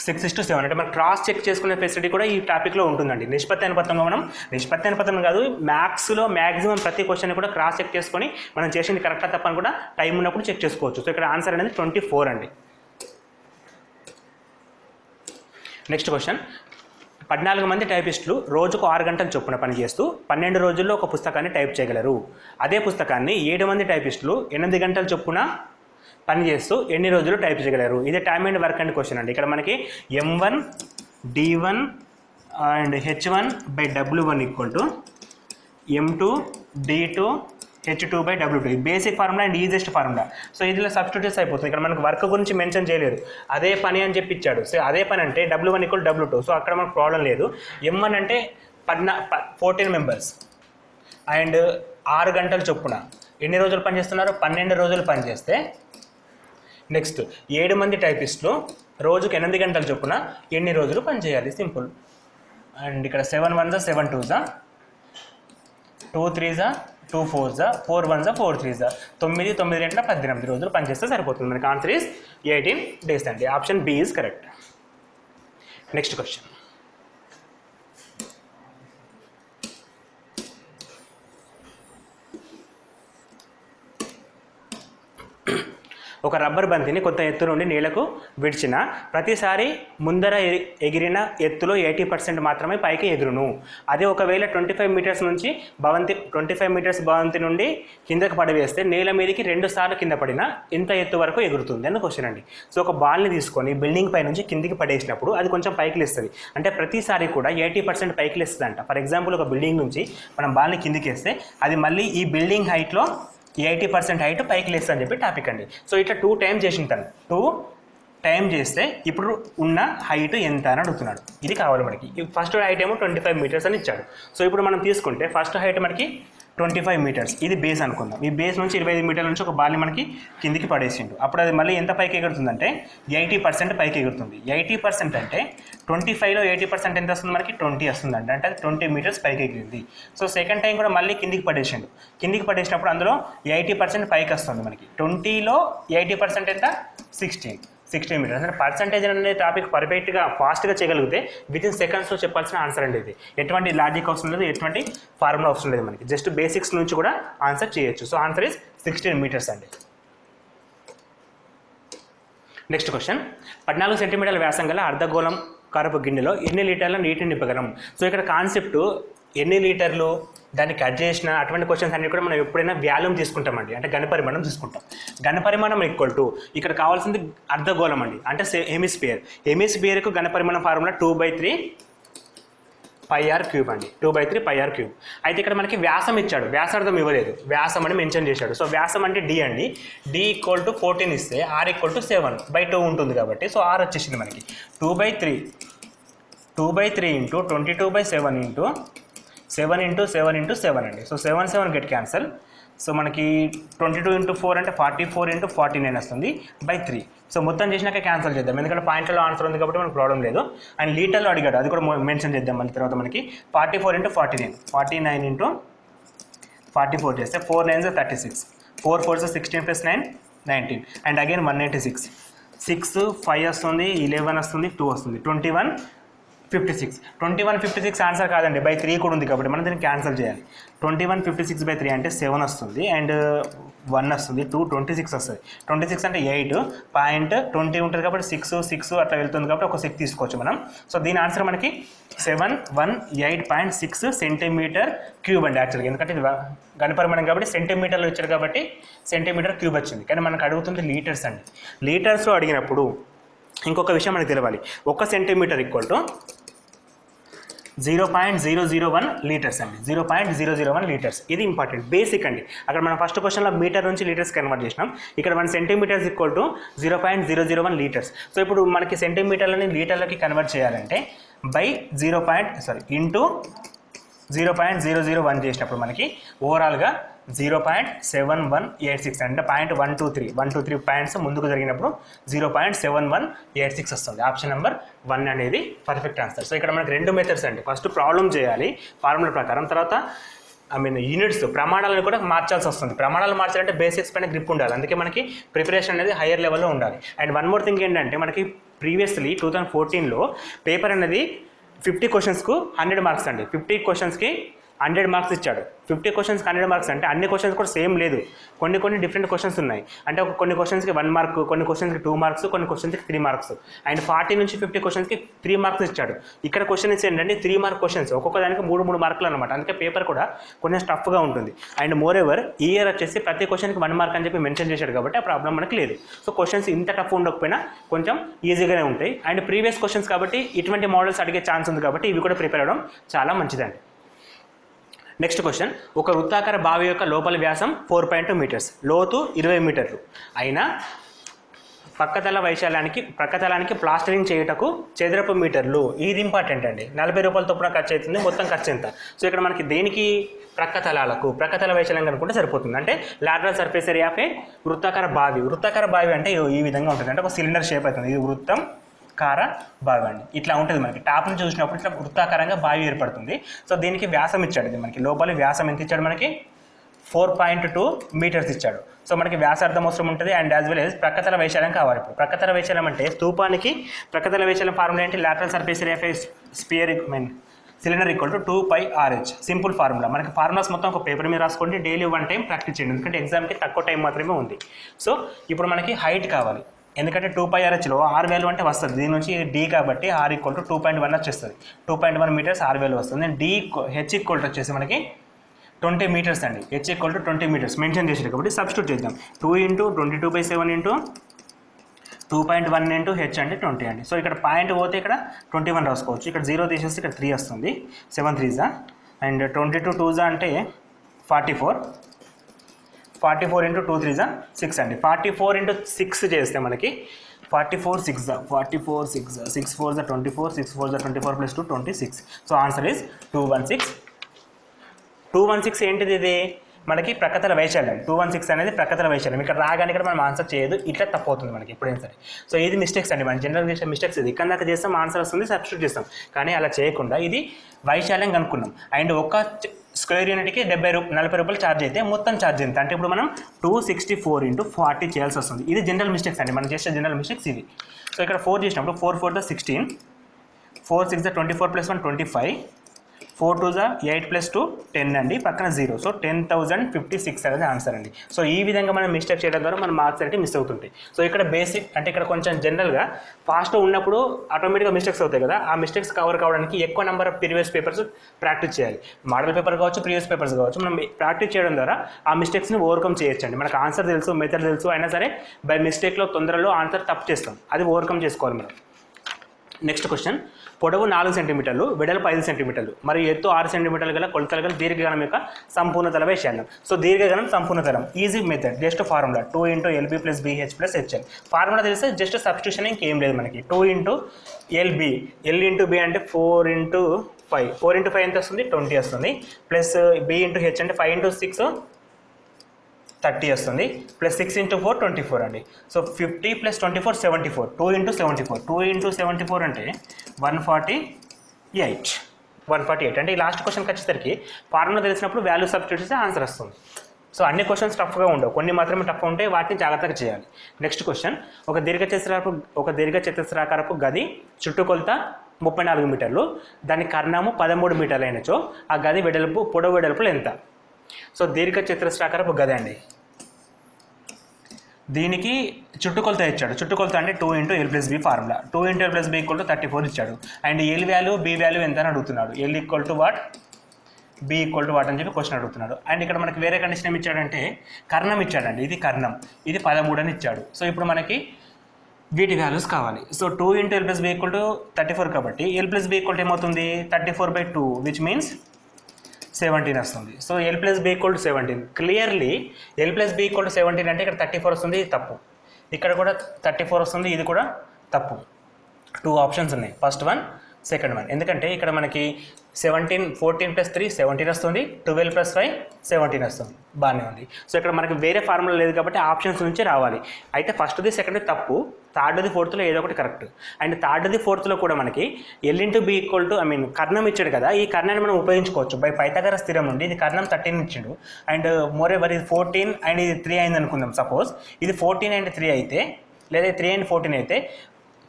6:7. అంటే మనం క్రాస్ చెక్ చేసుకునే ఫెసిలిటీ కూడా ఈ టాపిక్లో ఉంటుందండి. నిష్పత్తి అనుపాతంలో మనం నిష్పత్తి అనుపాతం కాదు, మ్యాథ్స్లో మ్యాక్సిమం ప్రతి క్వశ్చన్ కూడా క్రాస్ చెక్ చేసుకొని మనం చేసింది కరెక్టా తప్ప అని కూడా టైం ఉన్నప్పుడు చెక్ చేసుకోవచ్చు. సో ఇక్కడ ఆన్సర్ అనేది 24 అండి. నెక్స్ట్ క్వశ్చన్, 14 మంది టైపిస్టులు రోజుకు 6 గంటల చొప్పున పనిచేస్తూ 12 రోజుల్లో ఒక పుస్తకాన్ని టైప్ చేయగలరు. అదే పుస్తకాన్ని 7 మంది టైపిస్టులు 8 గంటల చొప్పున పనిచేస్తూ ఎన్ని రోజులు టైప్ చేయగలరు? ఇదే time and work and question అండి. ఇక్కడ మనకి M1 D1 and H1 by W1 equal to M2 D2 H2/W2 ఇది basic formula and easiest formula. So ఇందులో సబ్స్టిట్యూట్స్ అయిపోతుంది. ఇక్కడ మనకు వర్క్ గురించి మెన్షన్ చేయలేదు, అదే పని అని చెప్పి ఇచ్చాడు. సో అదే పని అంటే W1 = W2. సో అక్కడ మనకు ప్రాబ్లం లేదు. M1 అంటే 14 మెంబర్స్ అండ్ 6 గంటల చొప్పున ఎన్ని రోజులు పనిచేస్తున్నారు? 12 రోజులు పనిచేస్తే నెక్స్ట్ 7 మంది టైపిస్టులు రోజుకి 8 గంటల చొప్పున ఎన్ని రోజులు పనిచేయాలి? సింపుల్. అండ్ ఇక్కడ 7 1 7 2 2 3 2 4 4 1 4 3 9 9 2 18 రోజులు పనిచేస్తే సరిపోతుంది. మనకి ఆన్సర్ ఈస్ 18 డేస్ అండి. Option B is correct. Next question. ఒక రబ్బర్ బంతిని కొంత ఎత్తు నుండి నీళ్లకు విడిచిన ప్రతిసారి ముందర ఎగిరిన ఎత్తులో 80% మాత్రమే పైకి ఎగురును. అదే ఒకవేళ 25 మీటర్స్ నుంచి 25 మీటర్స్ భవంతి నుండి కిందకు పడివేస్తే నేల మీదకి 2 సార్లు కింద పడినా ఎంత ఎత్తు వరకు ఎగురుతుంది అని క్వశ్చన్ అండి. సో ఒక బాల్ని తీసుకొని బిల్డింగ్ పై నుంచి కిందికి పడేసినప్పుడు అది కొంచెం పైకి లేస్తుంది. అంటే ప్రతిసారి కూడా 80% పైకి లేస్తుంది అంట. ఫర్ ఎగ్జాంపుల్ ఒక బిల్డింగ్ నుంచి మనం బాల్ని కిందికి వేస్తే అది మళ్ళీ ఈ బిల్డింగ్ హైట్లో 80% హైట్ పైకి లేస్తా అని చెప్పి టాపిక్ అండి. సో ఇట్లా 2 టైమ్స్ చేసి ఉంటాను. 2 టైం చేస్తే ఇప్పుడు ఉన్న హైట్ ఎంత అని అడుగుతున్నాడు. ఇది కావాలి మనకి. ఫస్ట్ హైట్ ఏమో 25 మీటర్స్ అని ఇచ్చాడు. సో ఇప్పుడు మనం తీసుకుంటే ఫస్ట్ హైట్ మనకి 25 మీటర్స్, ఇది బేస్ అనుకుందాం. ఈ బేస్ నుంచి 25 మీటర్ల నుంచి ఒక బాల్ని మనకి కిందికి పడేసిండు. అప్పుడు అది మళ్ళీ ఎంత పైకి ఎగురుతుందంటే 80% పైకి ఎగురుతుంది. 80% అంటే 25లో 80% ఎంత వస్తుంది? మనకి 20 వస్తుందండి. అంటే అది 20 మీటర్స్ పైకి ఎగిరింది. సో సెకండ్ టైం కూడా మళ్ళీ కిందికి పడేసిండు. కిందికి పడేసినప్పుడు అందులో 80% పైకి వస్తుంది మనకి. 20లో 80% ఎంత? 16 మీటర్స్. అంటే పర్సంటేజ్ అనే టాపిక్ పర్ఫెక్ట్గా ఫాస్ట్గా చేయగలిగితే వితిన్ సెకండ్స్లో చెప్పాల్సిన ఆన్సర్ అండి ఇది. ఎటువంటి లాజిక్ అవసరం లేదు, ఎటువంటి ఫార్ములా అవసరం లేదు మనకి. జస్ట్ బేసిక్స్ నుంచి కూడా ఆన్సర్ చేయొచ్చు. సో ఆన్సర్ ఈజ్ 16 మీటర్స్ అండి. Next question. 14 సెంటీమీటర్ల వ్యాసం గల అర్ధగోళం కారపు గిన్నెలో ఎన్ని లీటర్ల నీటిని నింపగలం? సో ఇక్కడ కాన్సెప్ట్ ఎన్ని లీటర్లు, దాన్ని కట్ చేసిన అటువంటి క్వశ్చన్స్ అన్ని కూడా మనం ఎప్పుడైనా వాల్యూమ్ తీసుకుంటామండి. అంటే ఘనపరిమాణం తీసుకుంటాం. ఘనపరిమాణం ఈక్వల్ టు ఇక్కడ కావాల్సింది అర్ధగోళం అండి, అంటే హెమిస్పియర్. హెమిస్పియర్కు ఘనపరిమాణం ఫార్ములా 2/3 πr³ అండి. 2/3 πr³. అయితే ఇక్కడ మనకి వ్యాసం ఇచ్చాడు, వ్యాసార్థం ఇవ్వలేదు, వ్యాసం అని మెన్షన్ చేశాడు. సో వ్యాసం అంటే d అండి. d = 14 ఇస్తే r = 7/2 ఉంటుంది కాబట్టి సో r వచ్చేసింది మనకి. 2/3 × 22/7 × 7 × 7 × 7 అండి. So 7 7 get cancel. సో మనకి 22 × 4 అంటే 44 × 49 వస్తుంది /3. సో మొత్తం చేసినాక క్యాన్సల్ చేద్దాం, ఎందుకంటే పాయింట్లలో ఆన్సర్ ఉంది కాబట్టి మనకు ప్రాబ్లం లేదు. అండ్ లీటర్లో అడిగాడు, అది కూడా మెన్షన్ చేద్దాం మళ్ళీ తర్వాత మనకి. 44 × 49, 49 × 44 చేస్తే 4 9 36, 4 4 16 + 9 19 అండ్ అగైన్ 196, 6 5 వస్తుంది, 11 వస్తుంది, 2 వస్తుంది, 21 56. 21 56 ఆన్సర్ కాదండి, /3 కూడా ఉంది కాబట్టి మనం దీన్ని క్యాన్సిల్ చేయాలి. 21 56/3 అంటే 7 వస్తుంది అండ్ 1 వస్తుంది, 2 26 వస్తుంది. 26 అంటే 8.20 ఉంటుంది కాబట్టి 6 6 అట్లా వెళ్తుంది కాబట్టి ఒక 6 తీసుకోవచ్చు మనం. సో దీని ఆన్సర్ మనకి 718.6 cm³ అండి యాక్చువల్గా. ఎందుకంటే ఇది ఘనపరిమాణం కాబట్టి సెంటీమీటర్లు ఇచ్చారు కాబట్టి cm³ వచ్చింది. కానీ మనకు అడుగుతుంది లీటర్స్ అండి. లీటర్స్లో అడిగినప్పుడు ఇంకొక విషయం మనకు తెలవాలి. 1 సెంటీమీటర్ = 0.001 లీటర్స్ అండి. 0.001 లీటర్స్. ఇది ఇంపార్టెంట్, బేసిక్ అండి. అక్కడ మనం ఫస్ట్ క్వశ్చన్లో మీటర్ నుంచి లీటర్స్ కన్వర్ట్ చేసినాం. ఇక్కడ 1 సెంటీమీటర్స్ = 0.001 లీటర్స్. సో ఇప్పుడు మనకి సెంటీమీటర్లని లీటర్లకి కన్వర్ట్ చేయాలంటే ఇంటూ 0.001 చేసినప్పుడు మనకి ఓవరాల్గా 0.7186 అంటే 123 పాయింట్స్ ముందుకు జరిగినప్పుడు 0.7186 వస్తుంది. ఆప్షన్ నెంబర్ 1 అనేది పర్ఫెక్ట్ ఆన్సర్. సో ఇక్కడ మనకి 2 మెథడ్స్ అండి. ఫస్ట్ ప్రాబ్లం చేయాలి ఫార్ములా ప్రకారం, తర్వాత యూనిట్స్ ప్రమాణాలను కూడా మార్చాల్సి వస్తుంది. ప్రమాణాలు మార్చాలంటే బేసిక్స్ పైన గ్రిప్ ఉండాలి. అందుకే మనకి ప్రిపరేషన్ అనేది హైయర్ లెవెల్లో ఉండాలి. అండ్ వన్ మోర్ థింగ్ ఏంటంటే మనకి ప్రీవియస్లీ 2014లో పేపర్ అనేది 50 క్వశ్చన్స్కు 100 మార్క్స్ అండి. 50 క్వశ్చన్స్కి 100 మార్క్స్ ఇచ్చాడు. 50 క్వశ్చన్స్కి 100 మార్క్స్ అంటే అన్ని క్వశ్చన్స్ కూడా సేమ్ లేదు, కొన్ని డిఫరెంట్ క్వశ్చన్స్ ఉన్నాయి. అంటే కొన్ని క్వశ్చన్స్కి 1 మార్క్, కొన్ని క్వశ్చన్స్కి 2 మార్క్స్, కొన్ని క్వశ్చన్స్కి 3 మార్క్స్. అండ్ 40 నుంచి 50 క్వశ్చన్స్కి 3 మార్క్స్ ఇచ్చాడు. ఇక్కడ క్వశ్చన్స్ ఏంటంటే 3 మార్క్ క్వశ్చన్స్, ఒక్కొక్క దానికి 3 మార్కులు అనమాట. అందుకే పేపర్ కూడా కొంచెం టఫ్గా ఉంటుంది. అండ్ మోర్ ఎవర్ ఈ ఇయర్ వచ్చేసి ప్రతి క్వశ్చన్కి 1 మార్క్ అని చెప్పి మెన్షన్ చేశాడు కాబట్టి ఆ ప్రాబ్లం మనకి లేదు. సో క్వశ్చన్స్ ఇంత టఫ్ ఉండకపోయినా కొంచెం ఈజీగానే ఉంటాయి. అండ్ ప్రీవియస్ క్వశ్చన్స్ కాబట్టి ఇటువంటి మోడల్స్ అడిగే ఛాన్స్ ఉంది కాబట్టి ఇవి కూడా ప్రిపేర్ అవ్వడం చాలా మంచిదండి. నెక్స్ట్ క్వశ్చన్, ఒక వృత్తాకార బావి యొక్క లోపలి వ్యాసం 4.2 మీటర్స్, లోతు 20 మీటర్లు అయినా ప్రక్కతలానికి ప్లాస్టరింగ్ చేయుటకు చదరపు మీటర్లు. ఇది ఇంపార్టెంట్ అండి. 40 రూపాయల చొప్పున ఖర్చు అవుతుంది. మొత్తం ఖర్చు ఎంత? సో ఇక్కడ మనకి దేనికి ప్రక్కతల వైశాల్యం కనుక్కుంటే సరిపోతుంది. అంటే లాటరల్ సర్ఫేస్ ఏరియా ఆఫ్ ఏ వృత్తాకార బావి అంటే ఈ విధంగా ఉంటుంది. అంటే ఒక సిలిండర్ షేప్ అవుతుంది. ఇది వృత్తాకార బావి అండి. ఇట్లా ఉంటుంది. మనకి టాప్ నుంచి చూసినప్పుడు ఇట్లా వృత్తాకారంగా బావి ఏర్పడుతుంది. సో దీనికి వ్యాసం ఇచ్చాడు. ఇది మనకి లోపలి వ్యాసం ఎంత ఇచ్చాడు? మనకి 4.2 మీటర్స్ ఇచ్చాడు. సో మనకి వ్యాసార్థం అవసరం ఉంటుంది అండ్ యాజ్ వెల్ యాజ్ ప్రక్కతల వైశాల్యం కావాలి. ఇప్పుడు ప్రక్కతల వైశాల్యం అంటే స్తూపానికి ప్రక్కతల వైశాల్యం ఫార్ములా ఏంటి? Lateral surface area of sphere cylinder equal to 2πRh. Simple formula. మనకి ఫార్ములాస్ మొత్తం ఒక పేపర్ మీద రాసుకోండి. డైలీ 1 టైం ప్రాక్టీస్ చేయండి. ఎందుకంటే ఎగ్జామ్కి తక్కువ టైం మాత్రమే ఉంది. సో ఇప్పుడు మనకి హైట్ కావాలి. ఎందుకంటే 2πRhలో r వాల్యూ అంటే వస్తుంది. దీని నుంచి d కాబట్టి r ఈక్వల్ టు 2.1 వచ్చేస్తుంది. 2.1 మీటర్స్ r వాల్యూ వస్తుంది. h ఈక్వల్ టు వచ్చేసి మనకి 20 మీటర్స్ అండి. h equal to 20 metres mention చేసారు కాబట్టి సబ్స్టిట్యూట్ చేద్దాం. 2 × 22/7 × 2.1 × h అంటే 20 అండి. సో ఇక్కడ పాయింట్ పోతే ఇక్కడ 21 రాసుకోవచ్చు. ఇక్కడ 0 తీసేస్తే ఇక్కడ 3 వస్తుంది. 7 3s అండ్ 22 2s అంటే 44. 44 × 2 3s 6 అండి. 44 × 6 చేస్తే మనకి 44 6 6 4 24 6 4 24 + 2 26. So answer is 216. 216 ఏంటిది? ఇది మనకి ప్రక్కతల వైశాల్యం. 216 అనేది ప్రక్కతల వైశాల్యం. ఇక్కడ రాగానే ఇక్కడ మనం ఆన్సర్ చేయదు. ఇట్లా తప్పు అవుతుంది మనకి ఎప్పుడైనా సరే. సో ఇది మిస్టేక్స్ అండి. మనం జనరల్ చేసే మిస్టేక్స్ ఇది. ఇక్కడ దాకా చేస్తాం ఆన్సర్ వస్తుంది, సబ్స్టిట్యూట్ చేస్తాం. కానీ అలా చేయకుండా ఇది వైశాల్యం కనుక్కున్నాం. అండ్ ఒక స్క్వేర్ యూనిట్కి 40 రూపాయలు ఛార్జ్ అయితే మొత్తం ఛార్జ్ ఎంత అంటే ఇప్పుడు మనం 264 × 40 చేయాల్సి వస్తుంది. ఇది జనరల్ మిస్టేక్స్ అండి. మనం చేసే జనరల్ మిస్టేక్స్ ఇది. సో ఇక్కడ 4 చేసినప్పుడు 4 4 16, 4 6 24 + 1 25, 4 2 8 + 2 10 అండి. పక్కన 0. సో 10,056 అనేది ఆన్సర్ అండి. సో ఈ విధంగా మనం మిస్టేక్ చేయడం ద్వారా మన మార్క్స్ అంటే మిస్ అవుతుంటాయి. సో ఇక్కడ బేసిక్ అంటే ఇక్కడ కొంచెం జనరల్గా ఫాస్ట్గా ఉన్నప్పుడు ఆటోమేటిక్గా మిస్టేక్స్ అవుతాయి కదా. ఆ మిస్టేక్స్ కవర్ కావడానికి ఎక్కువ number of previous papers practice చేయాలి. మోడల్ పేపర్ కావచ్చు, ప్రీవియస్ పేపర్స్ కావచ్చు. మనం ప్రాక్టీస్ చేయడం ద్వారా ఆ మిస్టేక్స్ని ఓవర్కమ్ చేయొచ్చండి. మనకు ఆన్సర్ తెలుసు, మెథడ్ తెలుసు, అయినా సరే బై మిస్టేక్లో తొందరలో ఆన్సర్ తప్పు చేస్తాం. అది ఓవర్కమ్ చేసుకోవాలి మనం. నెక్స్ట్ క్వశ్చన్, పొడవు 4 సెంటీమీటర్లు, వెడల్పు 5 సెంటీమీటర్లు మరియు ఎత్తు 6 సెంటీమీటర్లు గల కొలతలు గల దీర్ఘగణం యొక్క సంపూర్ణతల వైశాల్యం. సో దీర్ఘగణం సంపూర్ణతలం easy method. Just formula 2 × LB + BH + HL. Formula తెలిస్తే జస్ట్ సబ్స్టిట్యూషన్ ఇంకేం లేదు మనకి. 2 × LB, L × B అంటే 4 × 5. 4 × 5 ఎంత వస్తుంది? 20 వస్తుంది. ప్లస్ B × H అంటే 5 × 6 30 వస్తుంది. ప్లస్ 6 × 4 24 అండి. సో 50 + 24 74. 2 × 74. 2 × 74 అంటే 148. 148 అంటే ఈ లాస్ట్ క్వశ్చన్కి వచ్చేసరికి ఫార్ములా తెలిసినప్పుడు వాల్యూ సబ్స్టిట్యూట్ చేస్తే ఆన్సర్ వస్తుంది. సో అన్ని క్వశ్చన్స్ టఫ్గా ఉండవు, కొన్ని మాత్రమే టఫ్ ఉంటాయి. వాటిని జాగ్రత్తగా చేయాలి. నెక్స్ట్ క్వశ్చన్, ఒక దీర్ఘచతురస్రాకారపు గది చుట్టుకొలత 34 మీటర్లు, దాని కర్ణము 13 మీటర్లు అయినచో ఆ గది పొడవు వెడల్పులు ఎంత? సో దీర్ఘచతురస్రాకారపు గది అండి. దీనికి చుట్టుకొలత ఇచ్చాడు. చుట్టుకొలత అంటే 2 × L + B formula. 2 × L + B = 34 ఇచ్చాడు. And L value, B value ఎంత అని అడుగుతున్నాడు. L = what, B = what అని చెప్పి క్వశ్చన్ అడుగుతున్నాడు. అండ్ ఇక్కడ మనకి వేరే కండిషన్ ఏమి ఇచ్చాడంటే కర్ణం ఇచ్చాడండి. ఇది కర్ణం, ఇది 13 అని ఇచ్చాడు. సో ఇప్పుడు మనకి వీటి వాల్యూస్ కావాలి. సో 2 × L + B = 34 కాబట్టి L + B = ఏమవుతుంది? 34/2 విచ్ మీన్స్ 17 వస్తుంది. So L + B = 17. Clearly L + B = 17 అంటే ఇక్కడ 34 వస్తుంది, ఇది తప్పు. ఇక్కడ కూడా 34 వస్తుంది, ఇది కూడా తప్పు. 2 ఆప్షన్స్ ఉన్నాయి, ఫస్ట్ వన్, సెకండ్ వన్. ఎందుకంటే ఇక్కడ మనకి 14 + 3 17 వస్తుంది, 12 + 5 17 వస్తుంది. బాగానే ఉంది. సో ఇక్కడ మనకి వేరే ఫార్ములా లేదు కాబట్టి ఆప్షన్స్ నుంచి రావాలి. అయితే ఫస్ట్ది సెకండ్ది తప్పు, థర్డ్ది ఫోర్త్లో ఏదో ఒకటి కరెక్ట్. అండ్ థర్డ్ది ఫోర్త్లో కూడా మనకి L × B = కర్ణం ఇచ్చాడు కదా, ఈ కర్ణాన్ని మనం ఉపయోగించుకోవచ్చు. బై పైథాగరస్ థియరం నుండి ఇది కర్ణం 13 ఇచ్చిండు. అండ్ మోర్ ఎవర్ ఇది 14 అండ్ ఇది 3 అయింది అనుకుందాం. సపోజ్ ఇది 14 and 3 అయితే, లేదా 3 and 14 అయితే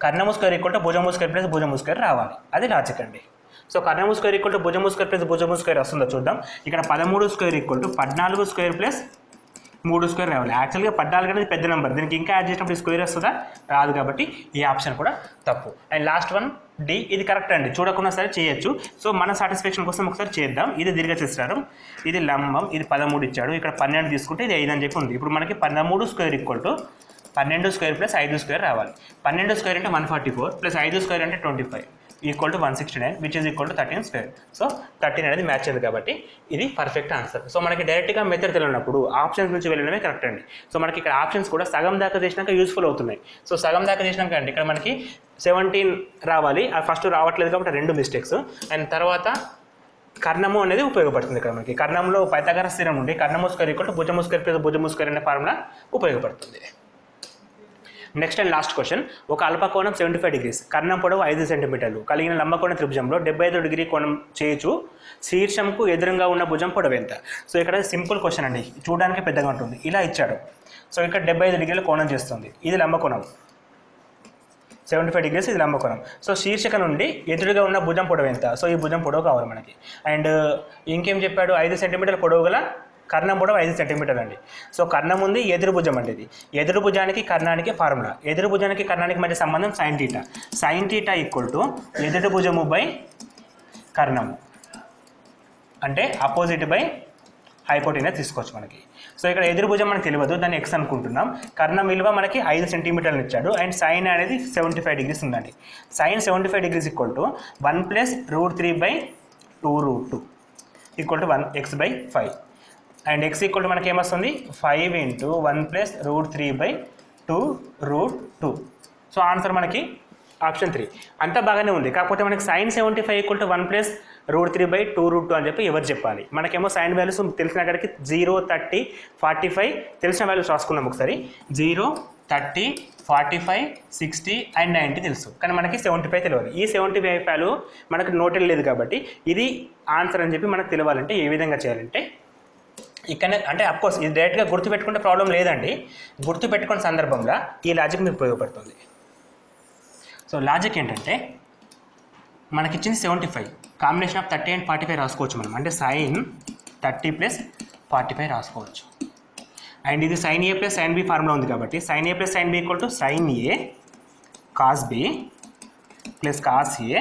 కర్ణము స్క్వేర్ = భుజము స్క్వేర్ + భుజము స్క్వేర్ రావాలి. అది లాజిక్ అండి. సో కర్ణము స్క్వేర్ = భుజము స్క్వేర్ + భుజము స్క్వేర్ వస్తుందో చూద్దాం. ఇక్కడ 13² = 14² + 3² రావాలి. యాక్చువల్గా 14 అనేది పెద్ద నెంబర్, దీనికి ఇంకా యాడ్ చేసినప్పుడు స్క్వేర్ వస్తుందా? రాదు. కాబట్టి ఈ ఆప్షన్ కూడా తప్పు. అండ్ లాస్ట్ వన్ డి, ఇది కరెక్ట్ అండి. చూడకుండా సరే చేయొచ్చు. సో మన సాటిస్ఫాక్షన్ కోసం ఒకసారి చేద్దాం. ఇది దీర్ఘచతురస్రం, ఇది లంబం, ఇది 13 ఇచ్చాడు. ఇక్కడ 12 తీసుకుంటే ఇది 5 అని చెప్పి ఉంది. ఇప్పుడు మనకి 13² = 12² + 5² రావాలి. 12² అంటే 144 + 5² అంటే 25. Equal to 169 which is equal to 13 square. So 13 అనేది మ్యాచ్ అయింది కాబట్టి ఇది పర్ఫెక్ట్ ఆన్సర్. సో మనకి డైరెక్ట్గా మెథడ్ తెలియనప్పుడు ఆప్షన్స్ నుంచి వెళ్ళడమే కరెక్ట్ అండి. సో మనకి ఇక్కడ ఆప్షన్స్ కూడా సగం దాకా చేసినాక యూస్ఫుల్ అవుతున్నాయి. సో సగం దాకా చేసినాక అండి ఇక్కడ మనకి 17 రావాలి, అది ఫస్ట్ రావట్లేదు కాబట్టి 2 మిస్టేక్స్. అండ్ తర్వాత కర్ణము అనేది ఉపయోగపడుతుంది. ఇక్కడ మనకి కర్ణంలో పైథాగరస్ థీరం ఉండి కర్ణము స్క్వేర్ ఈక్వల్ టు భుజము స్క్వేర్ ప్లస్ భుజము స్క్వేర్ అనే ఫార్ములా ఉపయోగపడుతుంది. Next and last question. ఒక అల్పకోణం 75 degrees, కర్ణం పొడవు 5 సెంటీమీటర్లు కలిగిన లంబకోణ త్రిభుజంలో 75 degree కోణం చేయొచ్చు, శీర్షంకు ఎదురుగా ఉన్న భుజం పొడవు ఎంత? సో ఇక్కడ సింపుల్ క్వశ్చన్ అండి, చూడడానికి పెద్దగా ఉంటుంది. ఇలా ఇచ్చాడు. సో ఇక్కడ 75 degrees కోణం చేస్తుంది, ఇది లంబకోణం. 75 degrees ఇది లంబకోణం. సో శీర్షిక నుండి ఎదురుగా ఉన్న భుజం పొడవు ఎంత? సో ఈ భుజం పొడవు కావాలి మనకి. అండ్ ఇంకేం చెప్పాడు, 5 సెంటీమీటర్ల పొడవు గల కర్ణం పొడవు 5 సెంటీమీటర్లు అండి. సో కర్ణం ఉంది, ఎదురు భుజం అండి. ఇది ఎదురు భుజానికి కర్ణానికి ఫార్ములా. ఎదురు భుజానికి కర్ణానికి మధ్య సంబంధం sin θ. sin θ ఈక్వల్ టు ఎదురు భుజము బై కర్ణము, అంటే అపోజిట్ బై హైపోటెనస్ తీసుకోవచ్చు మనకి. సో ఇక్కడ ఎదురు భుజం మనకు తెలియదు, దాన్ని x అనుకుంటున్నాం. కర్ణం విలువ మనకి 5 సెంటీమీటర్లు ఇచ్చాడు. అండ్ సైన్ అనేది 75 degrees ఉందండి. Sine 75 degrees equal to 1 + √3/2√2 equal to 1x/5. And x equal to మనకి ఏమొస్తుంది, 5 × 1 + √3/2√2. సో ఆన్సర్ మనకి ఆప్షన్ 3. అంతా బాగానే ఉంది, కాకపోతే మనకి sin 75 ఈక్వల్ టు 1 + √3/2√2 అని చెప్పి ఎవరు చెప్పాలి? మనకేమో సైన్ వాల్యూస్ తెలిసిన కాడికి 0, 30, 45 తెలిసిన వాల్యూస్ రాసుకున్నాం ఒకసారి. 0, 30, 45, 60 అండ్ 90 తెలుసు, కానీ మనకి 75 తెలియదు. ఈ 75 వాల్యూ మనకు నోటెడ్ లేదు కాబట్టి ఇది ఆన్సర్ అని చెప్పి మనకు తెలియాలంటే ఏ విధంగా చేయాలంటే ఇక్కడ అంటే అఫ్కోర్స్ ఇది డైరెక్ట్గా గుర్తుపెట్టుకుంటే ప్రాబ్లం లేదండి. గుర్తుపెట్టుకునే సందర్భంలో ఈ లాజిక్ మీకు ఉపయోగపడుతుంది. సో లాజిక్ ఏంటంటే మనకి ఇచ్చింది 75, కాంబినేషన్ ఆఫ్ 30 and 45 రాసుకోవచ్చు మనం. అంటే sin 30 + 45 రాసుకోవచ్చు. అండ్ ఇది sin A + sin B formula ఉంది కాబట్టి sin A + sin B equal to sin A cos B + cos A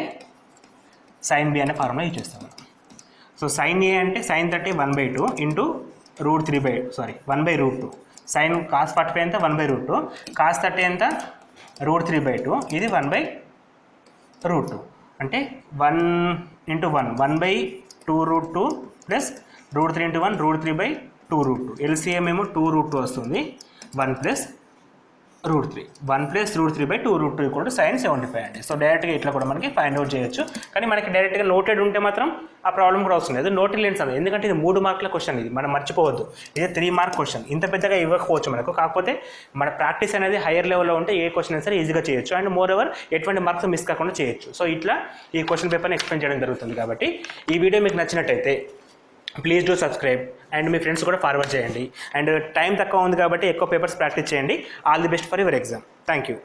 sin B అనే ఫార్ములా యూజ్ చేస్తాం మనం. సో sin A అంటే sin 30 1/2 ఇంటూ √3/1/2. sin cos 45 ఎంత 1/2, cos 30 ఎంత √3/2, ఇది 1/2. అంటే 1 × 1 1/2√2 ప్లస్ √3 × 1 √3/2√2. LCM ఏమో 2√2 వస్తుంది. 1 + √3 √3/2√2 ఈక్వల్ టు sin 75 అండి. సో డైరెక్ట్గా ఇట్లా కూడా మనకి ఫైండ్ అవుట్ చేయొచ్చు. కానీ మనకి డైరెక్ట్గా నోటెడ్ ఉంటే మాత్రం ఆ ప్రాబ్లం కూడా వస్తుంది. అది నోటెడ్ లేని సమయం, ఎందుకంటే ఇది 3 మార్కుల క్వశ్చన్, ఇది మనం మర్చిపోవద్దు. ఇది 3 మార్క్ క్వశ్చన్. ఇంత పెద్దగా ఇవ్వకపోవచ్చు మనకు, కాకపోతే మన ప్రాక్టీస్ అనేది హైయర్ లెవెల్లో ఉంటే ఏ క్వశ్చన్ అయినా సరే ఈజీగా చేయొచ్చు. అండ్ మోర్ ఓవర్ ఎటువంటి మార్క్స్ మిస్ కాకుండా చేయొచ్చు. సో ఇట్లా ఈ క్వశ్చన్ పేపర్ని ఎక్స్ప్లెయిన్ చేయడం జరుగుతుంది. కాబట్టి ఈ వీడియో మీకు నచ్చినట్టయితే please do subscribe and me friends కూడా ఫార్వర్డ్ చేయండి. అండ్ టైం తక్కువ ఉంది కాబట్టి ఎక్కువ పేపర్స్ ప్రాక్టీస్ చేయండి. All the best for your exam. Thank you.